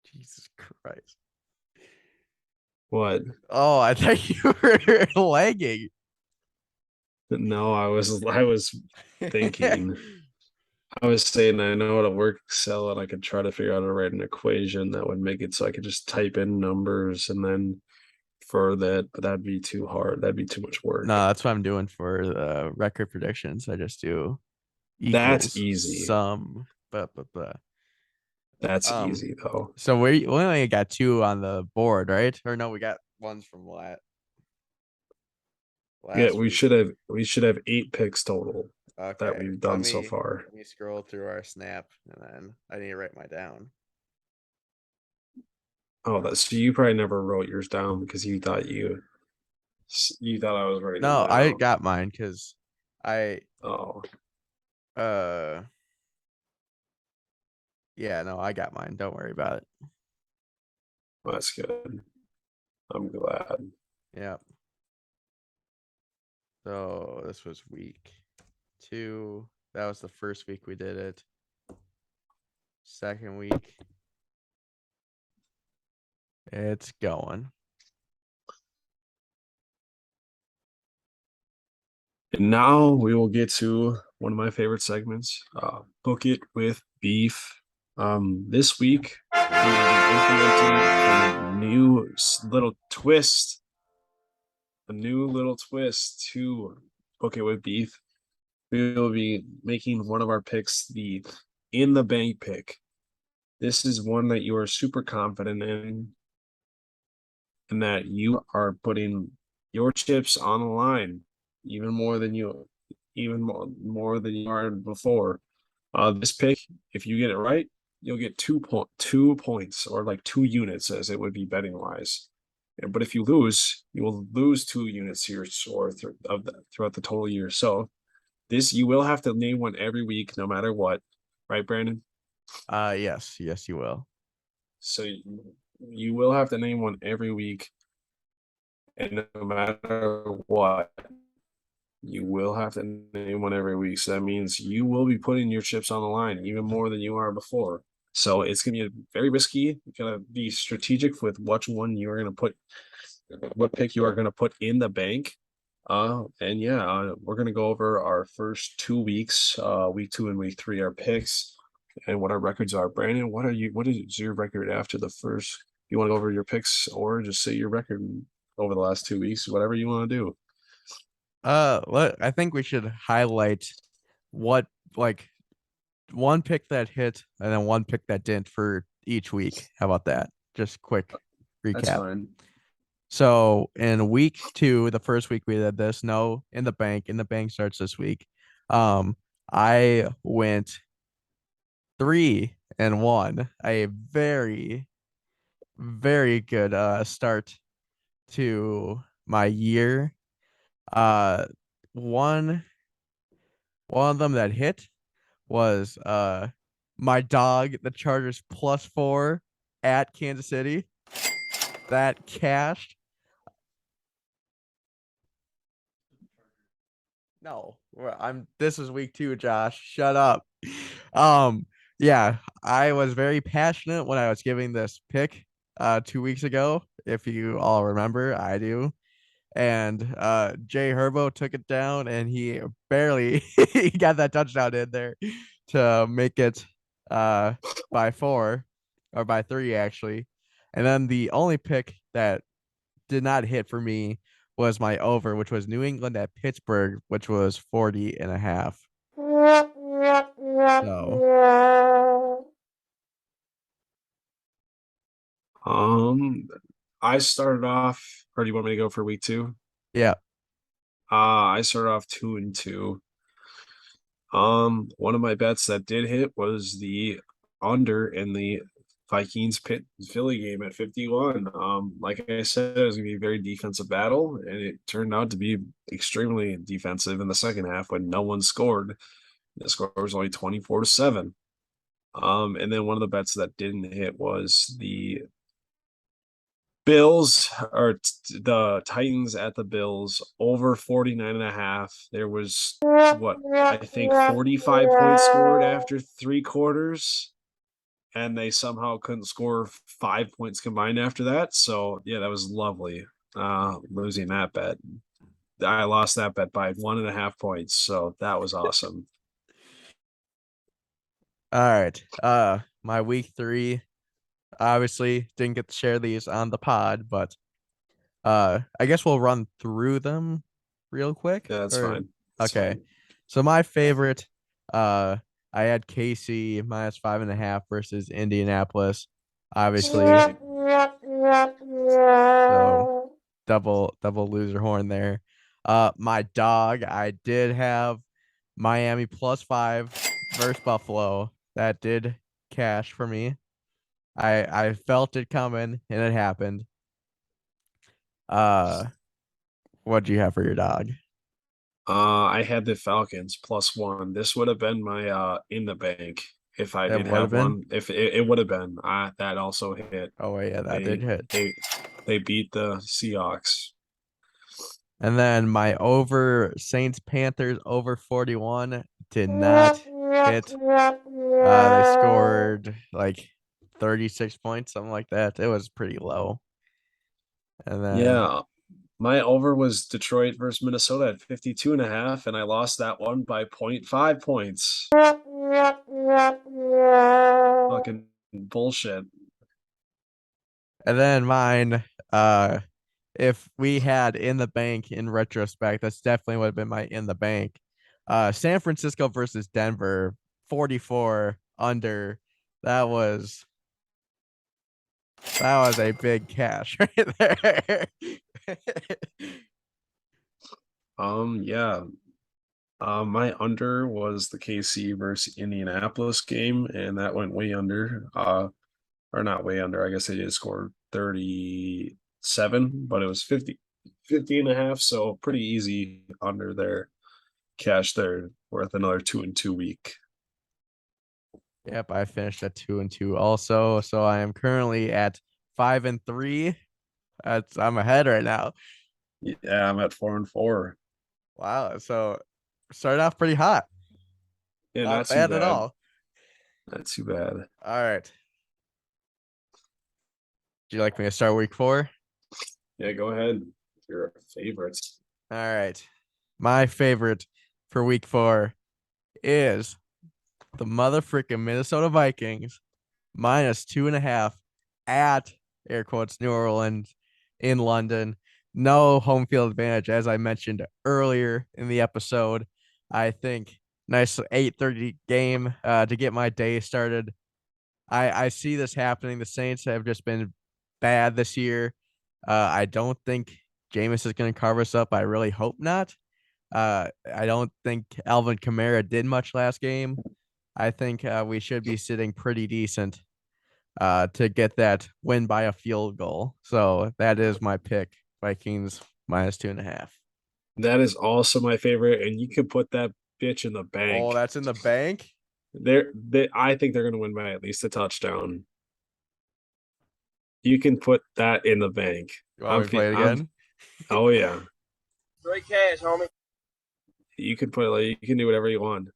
Jesus Christ. what. Oh, I thought you were lagging. No, I was thinking. I was saying I know how to work Excel and I could try to figure out how to write an equation that would make it so I could just type in numbers and then for that, but that'd be too hard. That'd be too much work. No, that's what I'm doing for the record predictions. I just do That's equals easy. sum. But. That's Um, easy though. so we only got two on the board, right? Or no, we got ones from Yeah, last week. we should have 8 picks total that Okay, we've let done so me far. let me scroll through our snap, and then I need to write my down. Oh, that's so you probably never wrote yours down because you thought I was writing them No, I down. got mine because I Oh, uh yeah, no, I got mine. Don't worry about it. that's good. I'm glad. Yeah. So this was week 2. That was the first week we did it. Second week, it's going. And now we will get to one of my favorite segments, Book It with Beef. This week we will be implementing a new little twist to Book It with Beef. We will be making one of our picks the in the bank pick. This is one that you are super confident in. and that you are putting your chips on the line even more than more than you are before. This pick, if you get it right, you'll get 2 points or like 2 units as it would be betting wise. But if you lose, you will lose 2 units to your score throughout the total year. So this you will have to name one every week, no matter what, right, Brandon? Yes, yes, you will. So you will have to name one every week, and no matter what, you will have to name one every week. So that means you will be putting your chips on the line even more than you are before. So it's gonna be very risky. You gotta be strategic with which one you are gonna put, what pick you are gonna put in the bank. And yeah, we're gonna go over our first 2 weeks, week 2 and week 3, our picks and what our records are. Brandon, what is your record after the first? You want to go over your picks or just say your record over the last 2 weeks, whatever you want to do. I think we should highlight what like one pick that hit and then one pick that didn't for each week. How about that? Just quick That's recap. fine. So in week 2, the first week we did this, no, in the bank. In the bank starts this week. I went 3-1. A very, very good start to my year. Uh one one of them that hit was my dog, the Chargers +4 at Kansas City. That cashed. No, I'm this is week 2, Josh. Shut up. Um, yeah, I was very passionate when I was giving this pick 2 weeks ago. If you all remember, I do. And Jay Herbo took it down and he barely he got that touchdown in there to make it uh by 4 or by 3 actually. And then the only pick that did not hit for me was my over, which was New England at Pittsburgh, which was 40.5. So Um, I started off, or do you want me to go for week 2? yeah. I started off 2-2. One of my bets that did hit was the under in the Vikings Pitt Philly game at 51. Like I said, it was gonna be a very defensive battle, and it turned out to be extremely defensive in the second half when no one scored. The score was only 24-7. And then one of the bets that didn't hit was the Bills or the Titans at the Bills over 49.5. There was what I think 45 points scored after 3 quarters, and they somehow couldn't score 5 points combined after that. So yeah, that was lovely. Losing that bet. I lost that bet by 1.5 points. So that was awesome. All right. My week 3 obviously didn't get to share these on the pod, but I guess we'll run through them real quick. Yeah, that's Or fine. That's okay. fine. So my favorite, uh, I had KC -5.5 versus Indianapolis. Obviously, Same. so double loser horn there. My dog, I did have Miami +5 versus Buffalo. That did cash for me. I felt it coming and it happened. Uh, what do you have for your dog? I had the Falcons +1. This would have been my in the bank if I That did would have have been. one. If it would have been, that also hit. Oh yeah, that did They hit. they they beat the Seahawks. And then my over Saints Panthers over 41 did not hit. They scored like 36 points, something like that. It was pretty low. And then Yeah, my over was Detroit versus Minnesota at 52.5, and I lost that one by 0.5 points. Fucking bullshit. mine, if we had in the bank in retrospect, that's definitely would have been my in the bank. San Francisco versus Denver, 44 under. That was That was a big cash right there. Yeah. My under was the KC versus Indianapolis game, and that went way under. Or not way under. I guess they did score 37, but it was 50 and a half. So pretty easy under there. Cash there worth another 2-2 week. Yep, I finished at 2-2 also. So I am currently at 5-3. I'm ahead right now. Yeah, I'm at 4-4. Wow. So started off pretty hot. Yeah, Not not too bad at bad. all. Not too bad. All right. Do you like me to start week 4? Yeah, go ahead. Your favorites. All right. My favorite for week 4 is the mother freaking Minnesota Vikings -2.5 at air quotes New Orleans in London. No home field advantage, as I mentioned earlier in the episode. I think nice 8:30 game to get my day started. I see this happening. The Saints have just been bad this year. I don't think Jameis is going to carve us up. I really hope not. I don't think Alvin Kamara did much last game. I think we should be sitting pretty decent to get that win by a field goal. So that is my pick. Vikings -2.5. That is also my favorite, and you can put that bitch in the Oh, bank. that's in the bank. I think they're going to win by at least a touchdown. You can put that in the bank. You want me to play it I'm. again? Oh yeah, Straight cash, homie. you can put like you can do whatever you want.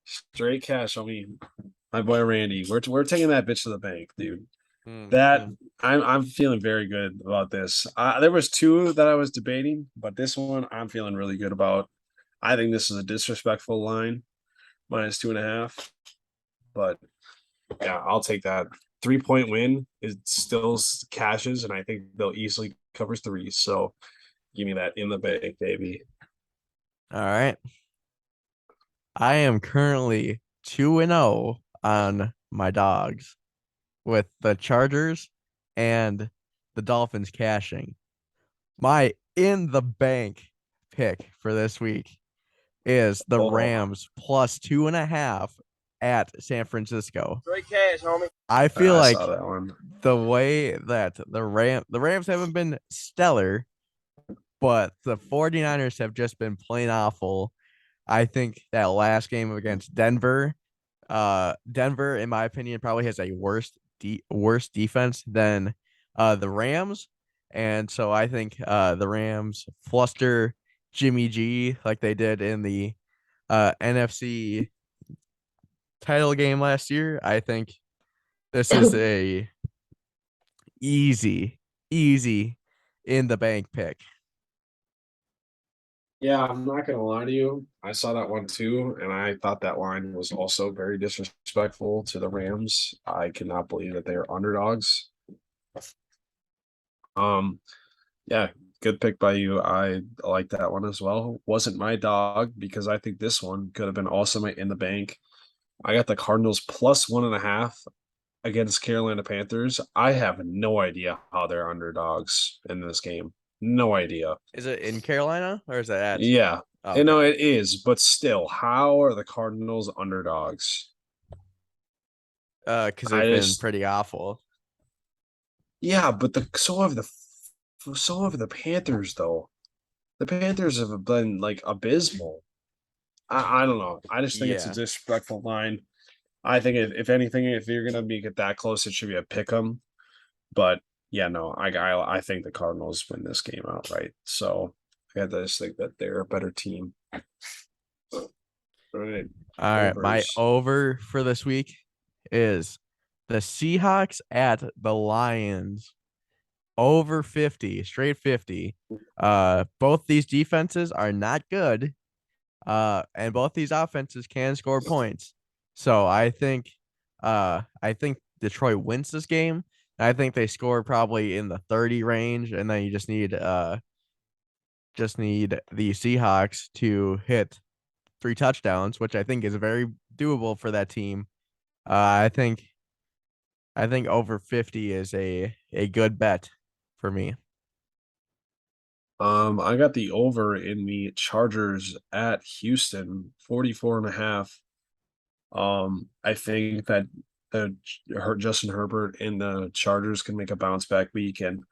Straight cash. I mean, my boy Randy. We're taking that bitch to the bank, dude. That Mm. I'm feeling very good about this. There was two that I was debating, but this one I'm feeling really good about. I think this is a disrespectful line, -2.5. But yeah, I'll take that. 3-point win is still cashes, and I think they'll easily cover three. So give me that in the bank, baby. All right. I am currently 2-0 on my dogs with the Chargers and the Dolphins cashing. My in the bank pick for this week is the Oh, Rams +2.5 at San Francisco. Straight cash, homie. I feel I saw like that one. the way that the Rams haven't been stellar, but the 49ers have just been plain awful. I think that last game against Denver, Denver, in my opinion, probably has a worse defense than the Rams. And so I think the Rams fluster Jimmy G like they did in the NFC title game last year. I think this is a easy, easy in the bank pick. Yeah, I'm not gonna lie to you. I saw that one too, and I thought that line was also very disrespectful to the Rams. I cannot believe that they are underdogs. Um, yeah, good pick by you. I like that one as well. Wasn't my dog because I think this one could have been awesome in the bank. I got the Cardinals +1.5 against Carolina Panthers. I have no idea how they're underdogs in this game. No idea. Is it in Carolina or is it at? Yeah, Oh, you okay. know it is, but still, how are the Cardinals underdogs? Because I they've been just, pretty awful. yeah, but so have the Panthers though. The Panthers have been like abysmal. I don't know. I just think it's a Yeah. disrespectful line. I think if anything, if you're gonna be get that close, it should be a pick 'em. But yeah, no, I think the Cardinals win this game outright. So I just think that they're a better team. All right, All right. My overs. over for this week is the Seahawks at the Lions. Over 50, straight 50. Both these defenses are not good. And both these offenses can score points. So I think Detroit wins this game. I think they score probably in the 30 range, and then you just need the Seahawks to hit 3 touchdowns, which I think is very doable for that team. I think I think over 50 is a good bet for me. I got the over in the Chargers at Houston, 44.5. I think that Justin Herbert and the Chargers can make a bounce back week, and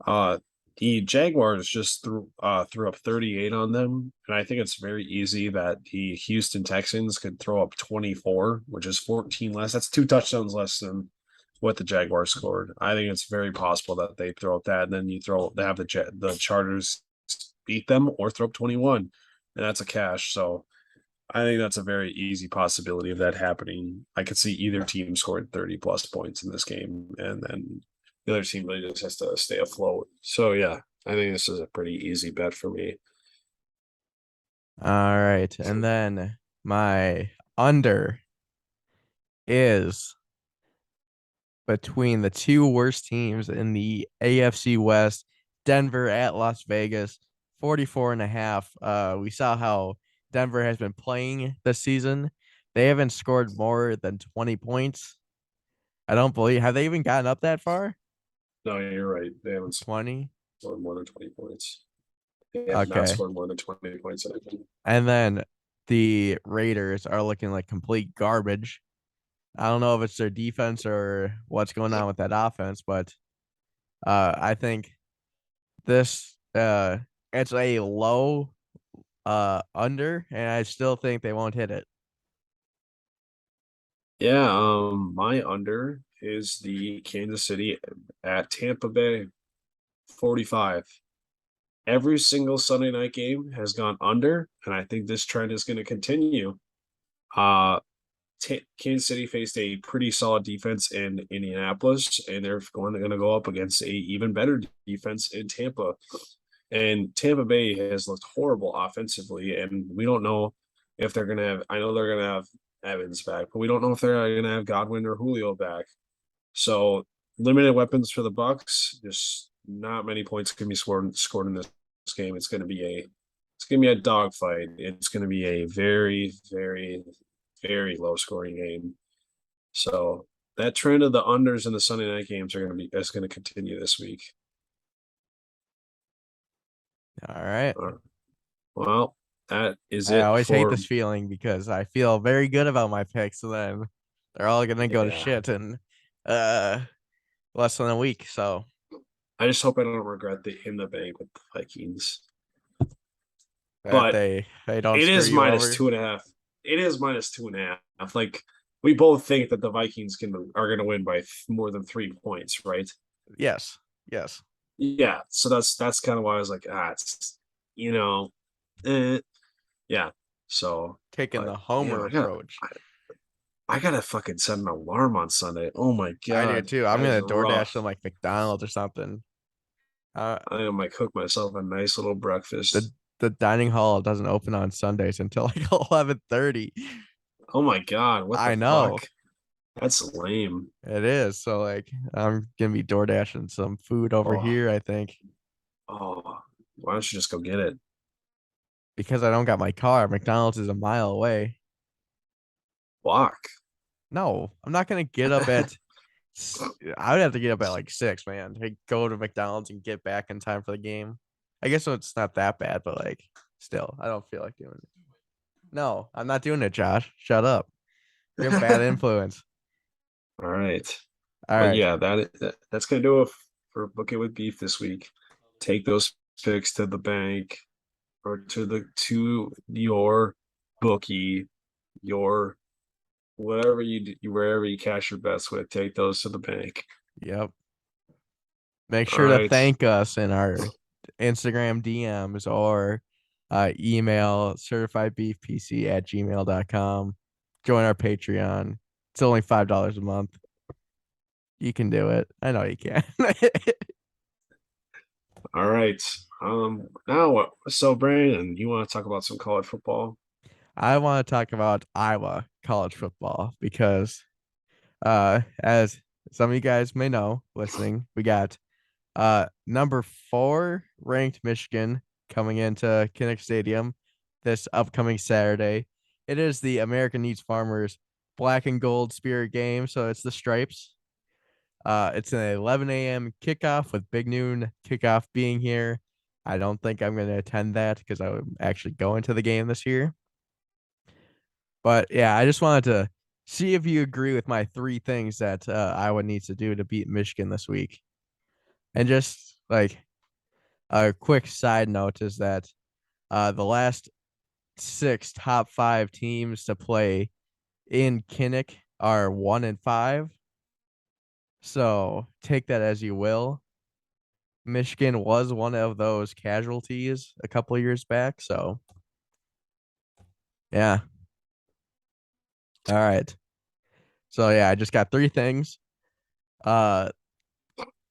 uh, the Jaguars just threw up 38 on them, and I think it's very easy that the Houston Texans could throw up 24, which is 14 less. That's 2 touchdowns less than what the Jaguars scored. I think it's very possible that they throw up that, and then they have the Chargers beat them or throw up 21, and that's a cash. So I think that's a very easy possibility of that happening. I could see either team scoring 30 plus points in this game, and then the other team really just has to stay afloat. So yeah, I think this is a pretty easy bet for me. All right. And then my under is between the two worst teams in the AFC West, Denver at Las Vegas, 44.5. We saw how Denver has been playing this season. They haven't scored more than 20 points. I don't believe, have they even gotten up that far? No, you're right. They haven't 20. scored more than 20 points. They have not Okay. scored more than 20 points. And then the Raiders are looking like complete garbage. I don't know if it's their defense or what's going on with that offense, but I think this it's a low under, and I still think they won't hit it. Yeah, my under is the Kansas City at Tampa Bay, 45. Every single Sunday night game has gone under, and I think this trend is going to continue. Uh, Kansas City faced a pretty solid defense in Indianapolis, and they're going to go up against a even better defense in Tampa. And Tampa Bay has looked horrible offensively, and we don't know if they're going to have. I know they're going to have Evans back, but we don't know if they're going to have Godwin or Julio back. So limited weapons for the Bucks. Just not many points can be scored in this game. It's going to be a dogfight. It's going to be a very, very, very low scoring game. So that trend of the unders in the Sunday night games is going to continue this week. All right. Well, that is I it always hate for this feeling because I feel very good about my picks, and then they're all gonna go to yeah. shit in uh less than a week. So I just hope I don't regret the in the bank with the Vikings. that But they don't it screw is you minus over. 2.5. It is minus 2.5. Like we both think that the Vikings are going to win by more than 3 points, right? Yes. Yes. Yeah. So that's kind of why I was like, it's eh, yeah. So, Taking but the damn, homer approach. I gotta fucking set an alarm on Sunday. Oh my I do god, too. I'm that is gonna DoorDash rough. them like McDonald's or something. Uh, I might cook myself a nice little the breakfast. the dining hall doesn't open on Sundays until like 11:30. Oh my god, what the I know fuck? That's lame. it is. So like I'm gonna be DoorDashing some food over Oh, here, I think. oh, why don't you just go get it? Because I don't got my car. McDonald's is a mile away. Walk. No, I'm not gonna get up at I would have to get up at like 6, man, to go to McDonald's and get back in time for the game. I guess it's not that bad, but like still, I don't feel like doing it. No, I'm not doing it, Josh. Shut up. You're a bad influence. All right. All But right. yeah, that's gonna do it for Book It with Beef this week. Take those picks to the bank or to your bookie, your whatever wherever you cash your bets with. Take those to the bank. Yep. Make All sure to right. thank us in our Instagram DMs or email certifiedbeefpc@gmail.com. Join our Patreon. It's only $5 a month. You can do it. I know you can. All right. Now what? So Brandon, you want to talk about some college football? I want to talk about Iowa college football because as some of you guys may know listening, we got number 4 ranked Michigan coming into Kinnick Stadium this upcoming Saturday. It is the American Needs Farmers Black and Gold Spirit game, so it's the stripes. It's an 11 a.m. kickoff with Big Noon kickoff being here. I don't think I'm going to attend that because I'm actually going to the game this year. But yeah, I just wanted to see if you agree with my 3 things that Iowa needs to do to beat Michigan this week. And just like a quick side note is that the last 6 top 5 teams to play in Kinnick are 1-5. So take that as you will. Michigan was one of those casualties a couple of years back. So yeah. All right. So yeah, I just got 3 things. Uh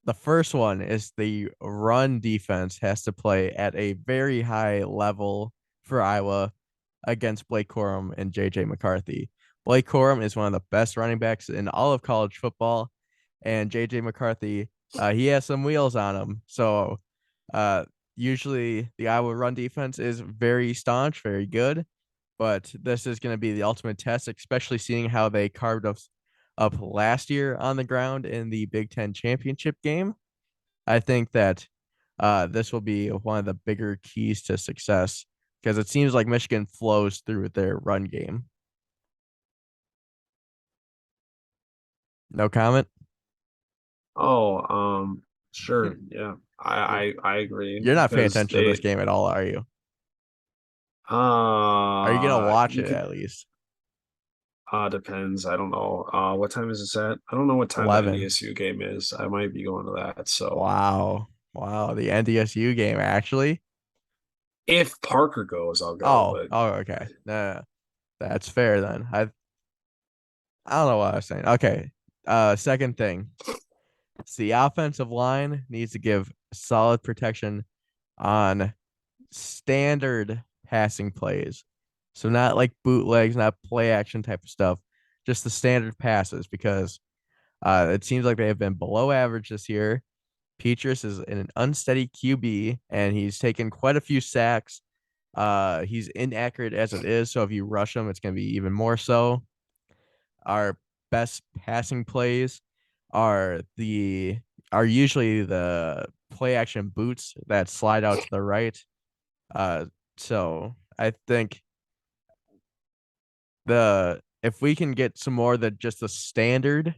the first one is the run defense has to play at a very high level for Iowa against Blake Corum and JJ McCarthy. Blake Corum is one of the best running backs in all of college football, and JJ McCarthy, he has some wheels on him. So, uh, usually the Iowa run defense is very staunch, very good, but this is going to be the ultimate test, especially seeing how they carved us up last year on the ground in the Big Ten championship game. I think that this will be one of the bigger keys to success because it seems like Michigan flows through their run game. No comment? Oh, sure, yeah, I agree You're not paying because attention to this game at all, are you? Are you gonna watch you it could at least? depends. I don't know. What time is this at? I don't know what time the 11. NDSU game is. I might be going to that. So Wow. Wow. The NDSU game, actually. if Parker goes, I'll go. Oh, But oh, okay. That's fair then. I don't know what I was saying. Okay. Second thing. It's the offensive line needs to give solid protection on standard passing plays. So not like bootlegs, not play action type of stuff, just the standard passes because it seems like they have been below average this year. Petrus is an unsteady QB and he's taken quite a few sacks. He's inaccurate as it is, so if you rush him, it's going to be even more so. Our best passing plays are the are usually the play action boots that slide out to the right. Uh, so I think the if we can get some more than just the standard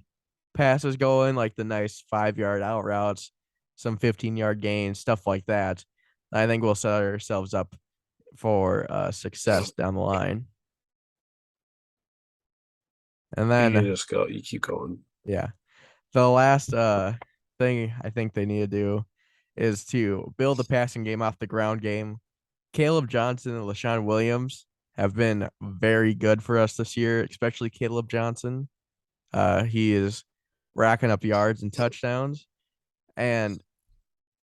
passes going, like the nice 5-yard out routes, some 15-yard gains, stuff like that, I think we'll set ourselves up for success down the line. And you can then, just go. You keep going. yeah, the last thing I think they need to do is to build the passing game off the ground game. Caleb Johnson and LaShawn Williams have been very good for us this year, especially Caleb Johnson. He is racking up yards and touchdowns, and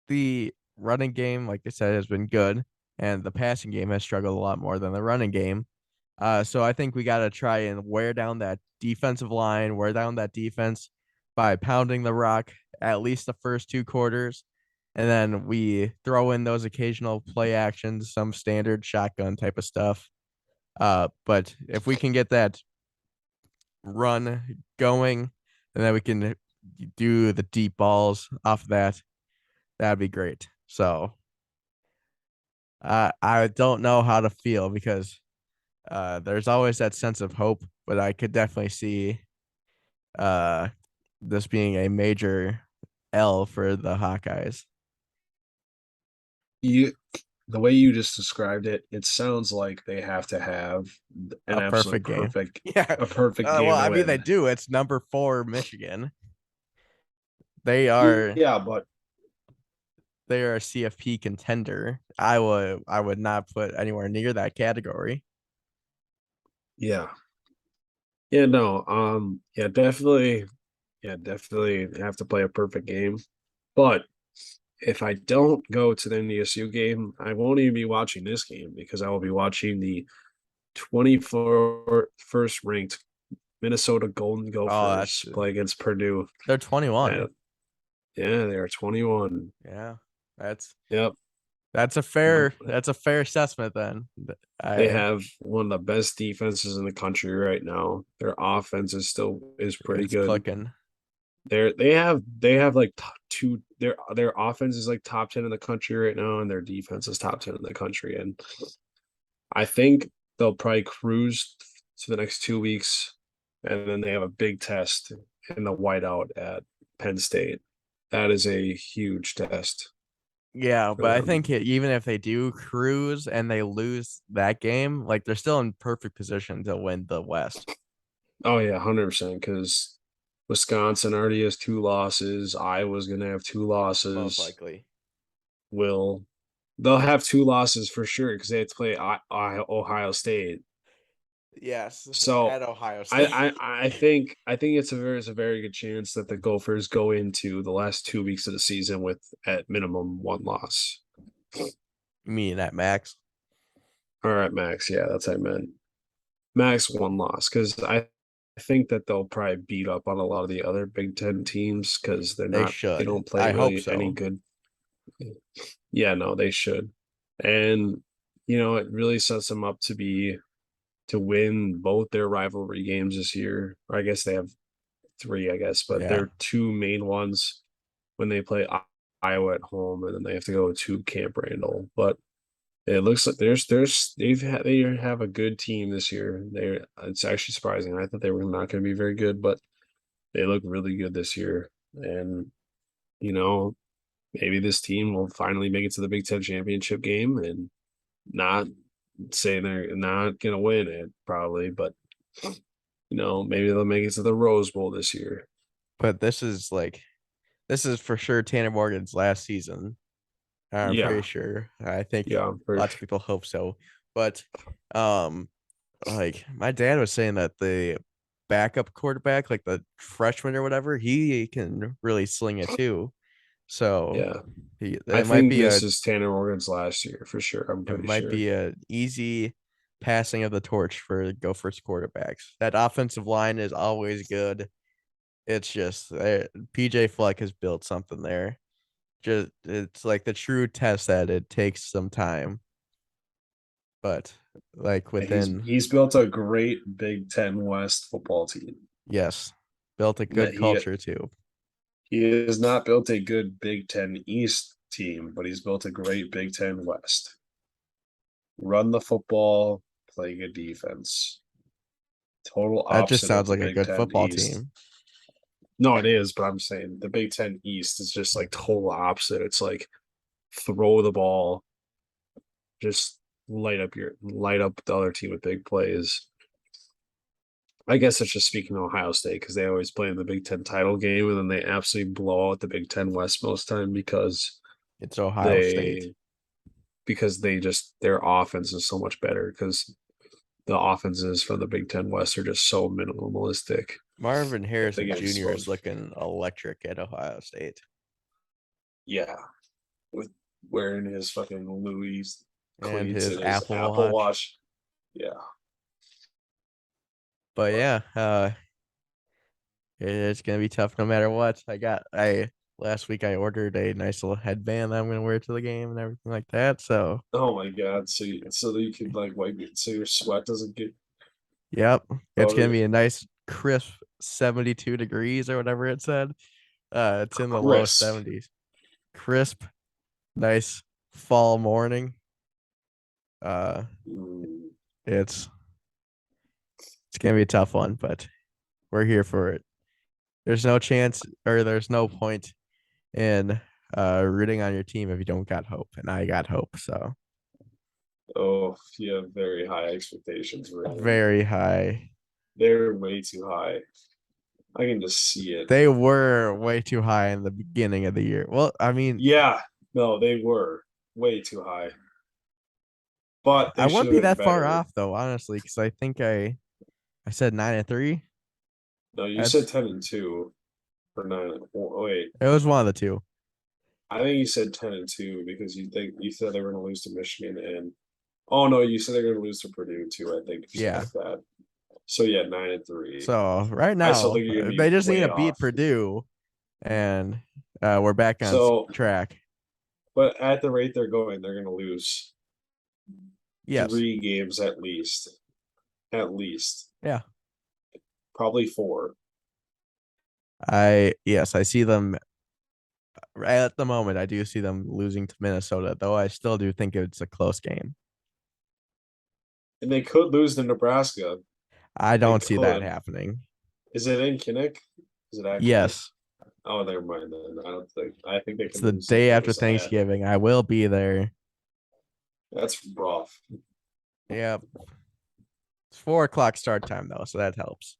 the running game, like I said, has been good, and the passing game has struggled a lot more than the running game. So I think we got to try and wear down that defensive line, wear down that defense by pounding the rock at least the first 2 quarters. And then we throw in those occasional play actions, some standard shotgun type of stuff. But if we can get that run going, and then we can do the deep balls off of that, that'd be great. So I don't know how to feel because there's always that sense of hope, but I could definitely see uh, this being a major L for the Hawkeyes. You the way you just described it, it sounds like they have to have an A absolute perfect game. perfect Yeah. a perfect Well, game to I mean, they win. do. It's number 4 Michigan. They are Yeah, but they are a CFP contender. I would not put anywhere near that category. yeah. Yeah, no. Yeah, definitely have to play a perfect game. But if I don't go to the NDSU game, I won't even be watching this game because I will be watching the 21st ranked Minnesota Golden Oh, Gophers play against Purdue. they're 21. Uh, yeah, they are 21. Yeah. That's Yep. that's a fair assessment then. They I have one of the best defenses in the country right now. Their offense is pretty It's good. clicking. they have like two. Their offense is like top 10 in the country right now, and their defense is top 10 in the country. And I think they'll probably cruise to the next 2 weeks, and then they have a big test in the whiteout at Penn State. That is a huge test Yeah, for but I them. think even if they do cruise and they lose that game, like they're still in perfect position to win the West. Oh yeah, 100%. Because Wisconsin already has 2 losses. Iowa's gonna have 2 losses. Likely. They'll have 2 losses for sure because they have to play Ohio State. Yes, So at Ohio I, State. I think it's a very good chance that the Gophers go into the last 2 weeks of the season with at minimum 1 loss. You mean at max? All right, Max. Yeah, that's what I meant. Max 1 loss because I think that they'll probably beat up on a lot of the other Big Ten teams because They they should. don't play I hope really any so. good. Yeah, no, they should. And it really sets them up to win both their rivalry games this year. Or I guess they have three, I guess, but Yeah. their two main ones when they play Iowa at home, and then they have to go to Camp Randall. But it looks like they have a good team this year. It's actually surprising. I thought they were not going to be very good, but they look really good this year. And you know, maybe this team will finally make it to the Big Ten championship game and not say they're not going to win it, probably, but maybe they'll make it to the Rose Bowl this year. But this is for sure Tanner Morgan's last season. I'm pretty Yeah, sure. I think yeah, for lots of people hope so. But um like my dad was saying that the backup quarterback, like the freshman or whatever, he can really sling it too. So yeah. I it might think be this is Tanner Morgan's last year for sure. I'm pretty sure. a easy passing of the torch for Gophers quarterbacks. That offensive line is always good. It's just PJ Fleck has built something there. Just it's like the true test that it takes some time, but like He's within he's built a great Big Ten West football team. yes, built a That good culture too. he has not built a good Big Ten East team, but he's built a great Big Ten West. Run the football, play good defense. Total That just opposite of sounds the like a Big good Ten football East. team. No, it is, but I'm saying the Big Ten East is just like total opposite. It's like throw the ball, just light up the other team with big plays. I guess it's just speaking of Ohio State because they always play in the Big Ten title game and then they absolutely blow out the Big Ten West most time It's Ohio State. they they just their offense is so much better because the offenses from the Big Ten West are just so minimalistic Marvin that they Harrison get Jr. exposed. is looking electric at Ohio State. Yeah, with wearing his fucking Louis And cleats his and his Apple Apple Watch. Watch. Yeah, But but yeah, it's gonna be tough no matter what. I last week I ordered a nice little headband that I'm gonna wear to the game and everything like that. So oh my god, so that you can like wipe it so your sweat doesn't get yep, it's go gonna be to a nice crisp 72 degrees or whatever it said. It's in the low crisp. 70s. Crisp, nice fall morning. Uh, Mm. it's it's gonna be a tough one, but we're here for it. There's no chance or there's no point in rooting on your team if you don't got hope, and I got hope. So Oh, you have very high expectations for him. very high. They're way too high. I can just see it. They were way too high in the beginning of the year. Well, I mean, Yeah, no, they were way too high, but I they should wouldn't have be been that far better. off though, honestly, because I think I said 9-3. No, you said That's 10-2 for nine. Wait, it was one of the two. I think you said 10-2 because you said they were going to lose to Michigan and oh no, you said they're going to lose to Purdue too. I think or something Yeah. like that. So yeah, 9-3. So right I still now think you're going to they be just need way to beat off. Purdue, and we're back on So, track. but at the rate they're going, they're going to lose Yes. 3 games at least. At least. Yeah. Probably 4. I see them right at the moment. I do see them losing to Minnesota, though I still do think it's a close game. And they could lose to Nebraska. I They don't see that could. happening. Is it in Kinnick? Is it actually? Yes, Oh, never mind then. I don't think. I think they it's can the lose to day after Minnesota. Thanksgiving. I will be there. That's rough. Yep. It's 4 o'clock start time though, so that helps.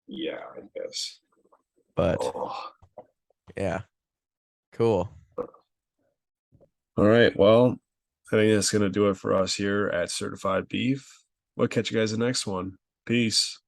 Yeah, I guess. But Oh. yeah, cool. All right. Well, I think that's gonna do it for us here at Certified Beef. We'll catch you guys the next one. Peace.